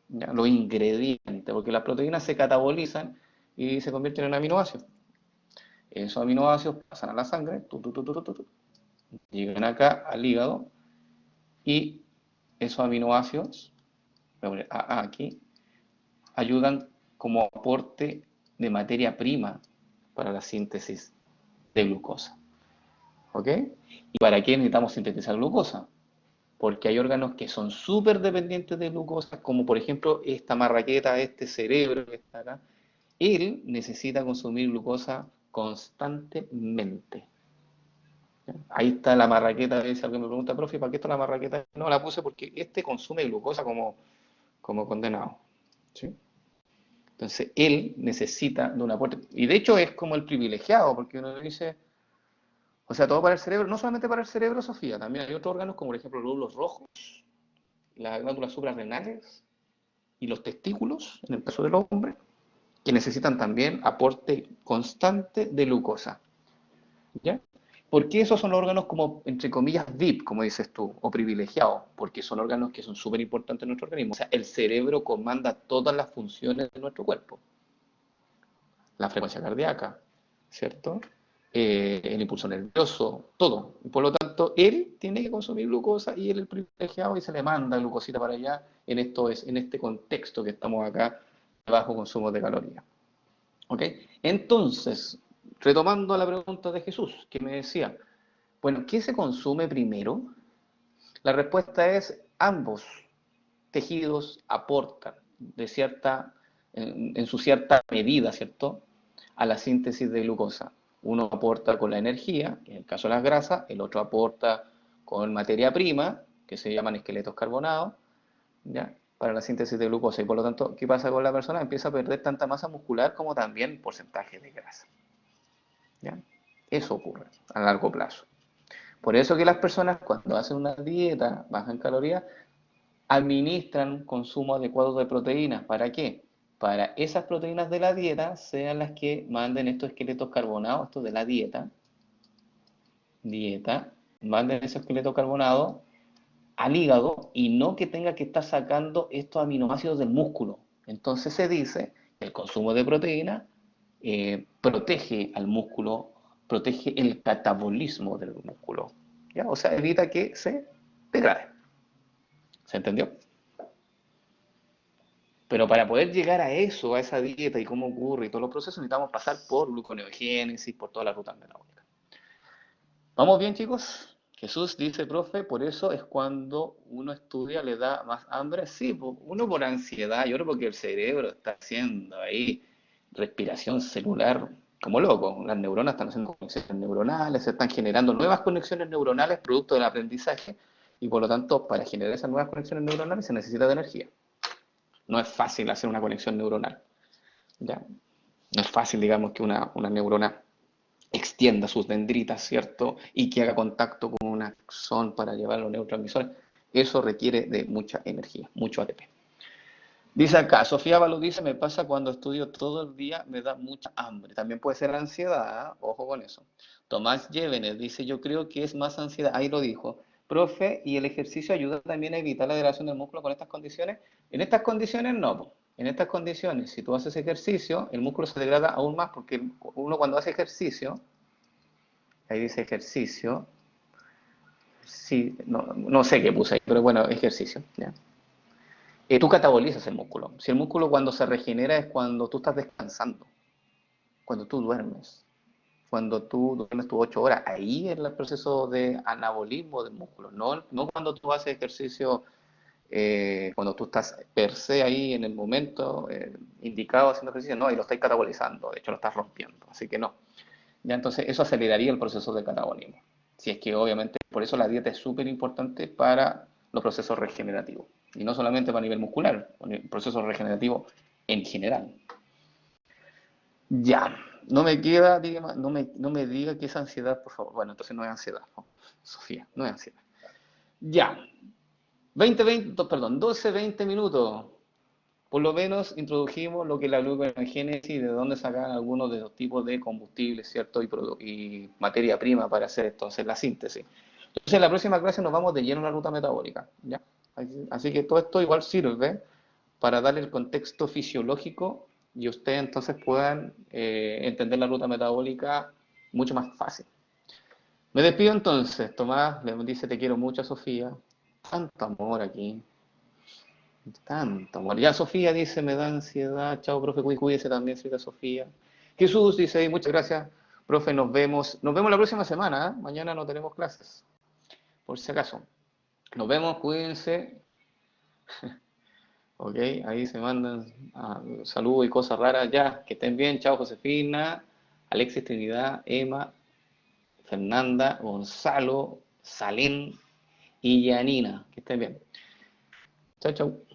Speaker 1: ¿ya? Los ingredientes, porque las proteínas se catabolizan y se convierten en aminoácidos. Esos aminoácidos pasan a la sangre, llegan acá al hígado y esos aminoácidos, voy a poner AA aquí, ayudan como aporte de materia prima para la síntesis de glucosa. ¿Ok? ¿Y para qué necesitamos sintetizar glucosa? Porque hay órganos que son súper dependientes de glucosa, como por ejemplo esta marraqueta, este cerebro que está acá. Él necesita consumir glucosa constantemente. ¿Ya? Ahí está la marraqueta, a veces alguien me pregunta, profe, ¿para qué está la marraqueta? No, la puse porque este consume glucosa como condenado. ¿Sí? Entonces, él necesita de un aporte. Y de hecho es como el privilegiado, porque uno dice, o sea, todo para el cerebro, no solamente para el cerebro, Sofía, también hay otros órganos como por ejemplo los glóbulos rojos, las glándulas suprarrenales y los testículos, en el caso del hombre, que necesitan también aporte constante de glucosa. ¿Ya? ¿Por qué esos son órganos como, entre comillas, VIP, como dices tú, o privilegiados? Porque son órganos que son súper importantes en nuestro organismo. O sea, el cerebro comanda todas las funciones de nuestro cuerpo. La frecuencia cardíaca, ¿cierto? El impulso nervioso, todo. Y por lo tanto, él tiene que consumir glucosa y él es el privilegiado y se le manda glucosita para allá en este contexto que estamos acá de bajo consumo de calorías. ¿Ok? Entonces, retomando la pregunta de Jesús, que me decía, bueno, ¿qué se consume primero? La respuesta es ambos tejidos aportan en su cierta medida, ¿cierto? A la síntesis de glucosa. Uno aporta con la energía, en el caso de las grasas, el otro aporta con materia prima, que se llaman esqueletos carbonados, ¿ya? Para la síntesis de glucosa. Y por lo tanto, ¿qué pasa con la persona? Empieza a perder tanta masa muscular como también porcentaje de grasa. ¿Ya? Eso ocurre a largo plazo. Por eso que las personas cuando hacen una dieta baja en calorías, administran consumo adecuado de proteínas. ¿Para qué? Para esas proteínas de la dieta sean las que manden estos esqueletos carbonados, estos de la dieta, manden esos esqueletos carbonados al hígado y no que tenga que estar sacando estos aminoácidos del músculo. Entonces se dice que el consumo de proteína protege al músculo, protege el catabolismo del músculo, ¿ya? O sea, evita que se degrade. ¿Se entendió? Pero para poder llegar a eso, a esa dieta y cómo ocurre y todos los procesos, necesitamos pasar por gluconeogénesis, por toda la ruta metabólica. ¿Vamos bien, chicos? Jesús dice, profe, por eso es cuando uno estudia, le da más hambre. Sí, uno por ansiedad, y otro porque el cerebro está haciendo ahí respiración celular como loco. Las neuronas están haciendo conexiones neuronales, se están generando nuevas conexiones neuronales producto del aprendizaje, y por lo tanto, para generar esas nuevas conexiones neuronales se necesita de energía. No es fácil hacer una conexión neuronal, ¿ya? No es fácil, digamos, que una neurona extienda sus dendritas, ¿cierto? Y que haga contacto con un axón para llevar los neurotransmisores. Eso requiere de mucha energía, mucho ATP. Dice acá, Sofía Balú dice, me pasa cuando estudio todo el día, me da mucha hambre. También puede ser ansiedad, ¿eh? Ojo con eso. Tomás Llévenes dice, yo creo que es más ansiedad. Ahí lo dijo. Profe, ¿y el ejercicio ayuda también a evitar la degradación del músculo con estas condiciones? En estas condiciones no. En estas condiciones, si tú haces ejercicio, el músculo se degrada aún más porque uno cuando hace ejercicio, ahí dice ejercicio, sí, no sé qué puse ahí, pero bueno, ejercicio, ¿ya? Tú catabolizas el músculo. Si el músculo cuando se regenera es cuando tú estás descansando, cuando tú duermes, cuando tú duermes tus 8 horas, ahí es el proceso de anabolismo del músculo, no cuando tú haces ejercicio, cuando tú estás per se ahí en el momento indicado haciendo ejercicio, no, y lo estás catabolizando, de hecho lo estás rompiendo, así que no. Ya entonces eso aceleraría el proceso de catabolismo. Si es que obviamente, por eso la dieta es súper importante para los procesos regenerativos. Y no solamente para nivel muscular, el proceso regenerativo en general. Ya, no me queda, no me diga que es ansiedad, por favor. Bueno, entonces no es ansiedad, ¿no? Sofía, no es ansiedad. Ya, 12, 20 minutos. por lo menos introdujimos lo que es la gluconeogénesis, de dónde sacar algunos de los tipos de combustibles, ¿cierto? Y materia prima para hacer esto, hacer la síntesis. Entonces, en la próxima clase nos vamos de lleno a la ruta metabólica, ¿ya? Así que todo esto igual sirve para darle el contexto fisiológico y ustedes entonces puedan entender la ruta metabólica mucho más fácil. Me despido entonces. Tomás le dice te quiero mucho a Sofía. Tanto amor aquí. Tanto amor. Ya Sofía dice me da ansiedad. Chao, profe, cuídese también, señorita Sofía. Jesús dice muchas gracias, profe, nos vemos. Nos vemos la próxima semana, ¿eh? Mañana no tenemos clases, por si acaso. Nos vemos, cuídense. Ok, ahí se mandan saludos y cosas raras. Ya, que estén bien. Chao, Josefina, Alexis, Trinidad, Emma, Fernanda, Gonzalo, Salén y Yanina. Que estén bien. Chao, chao.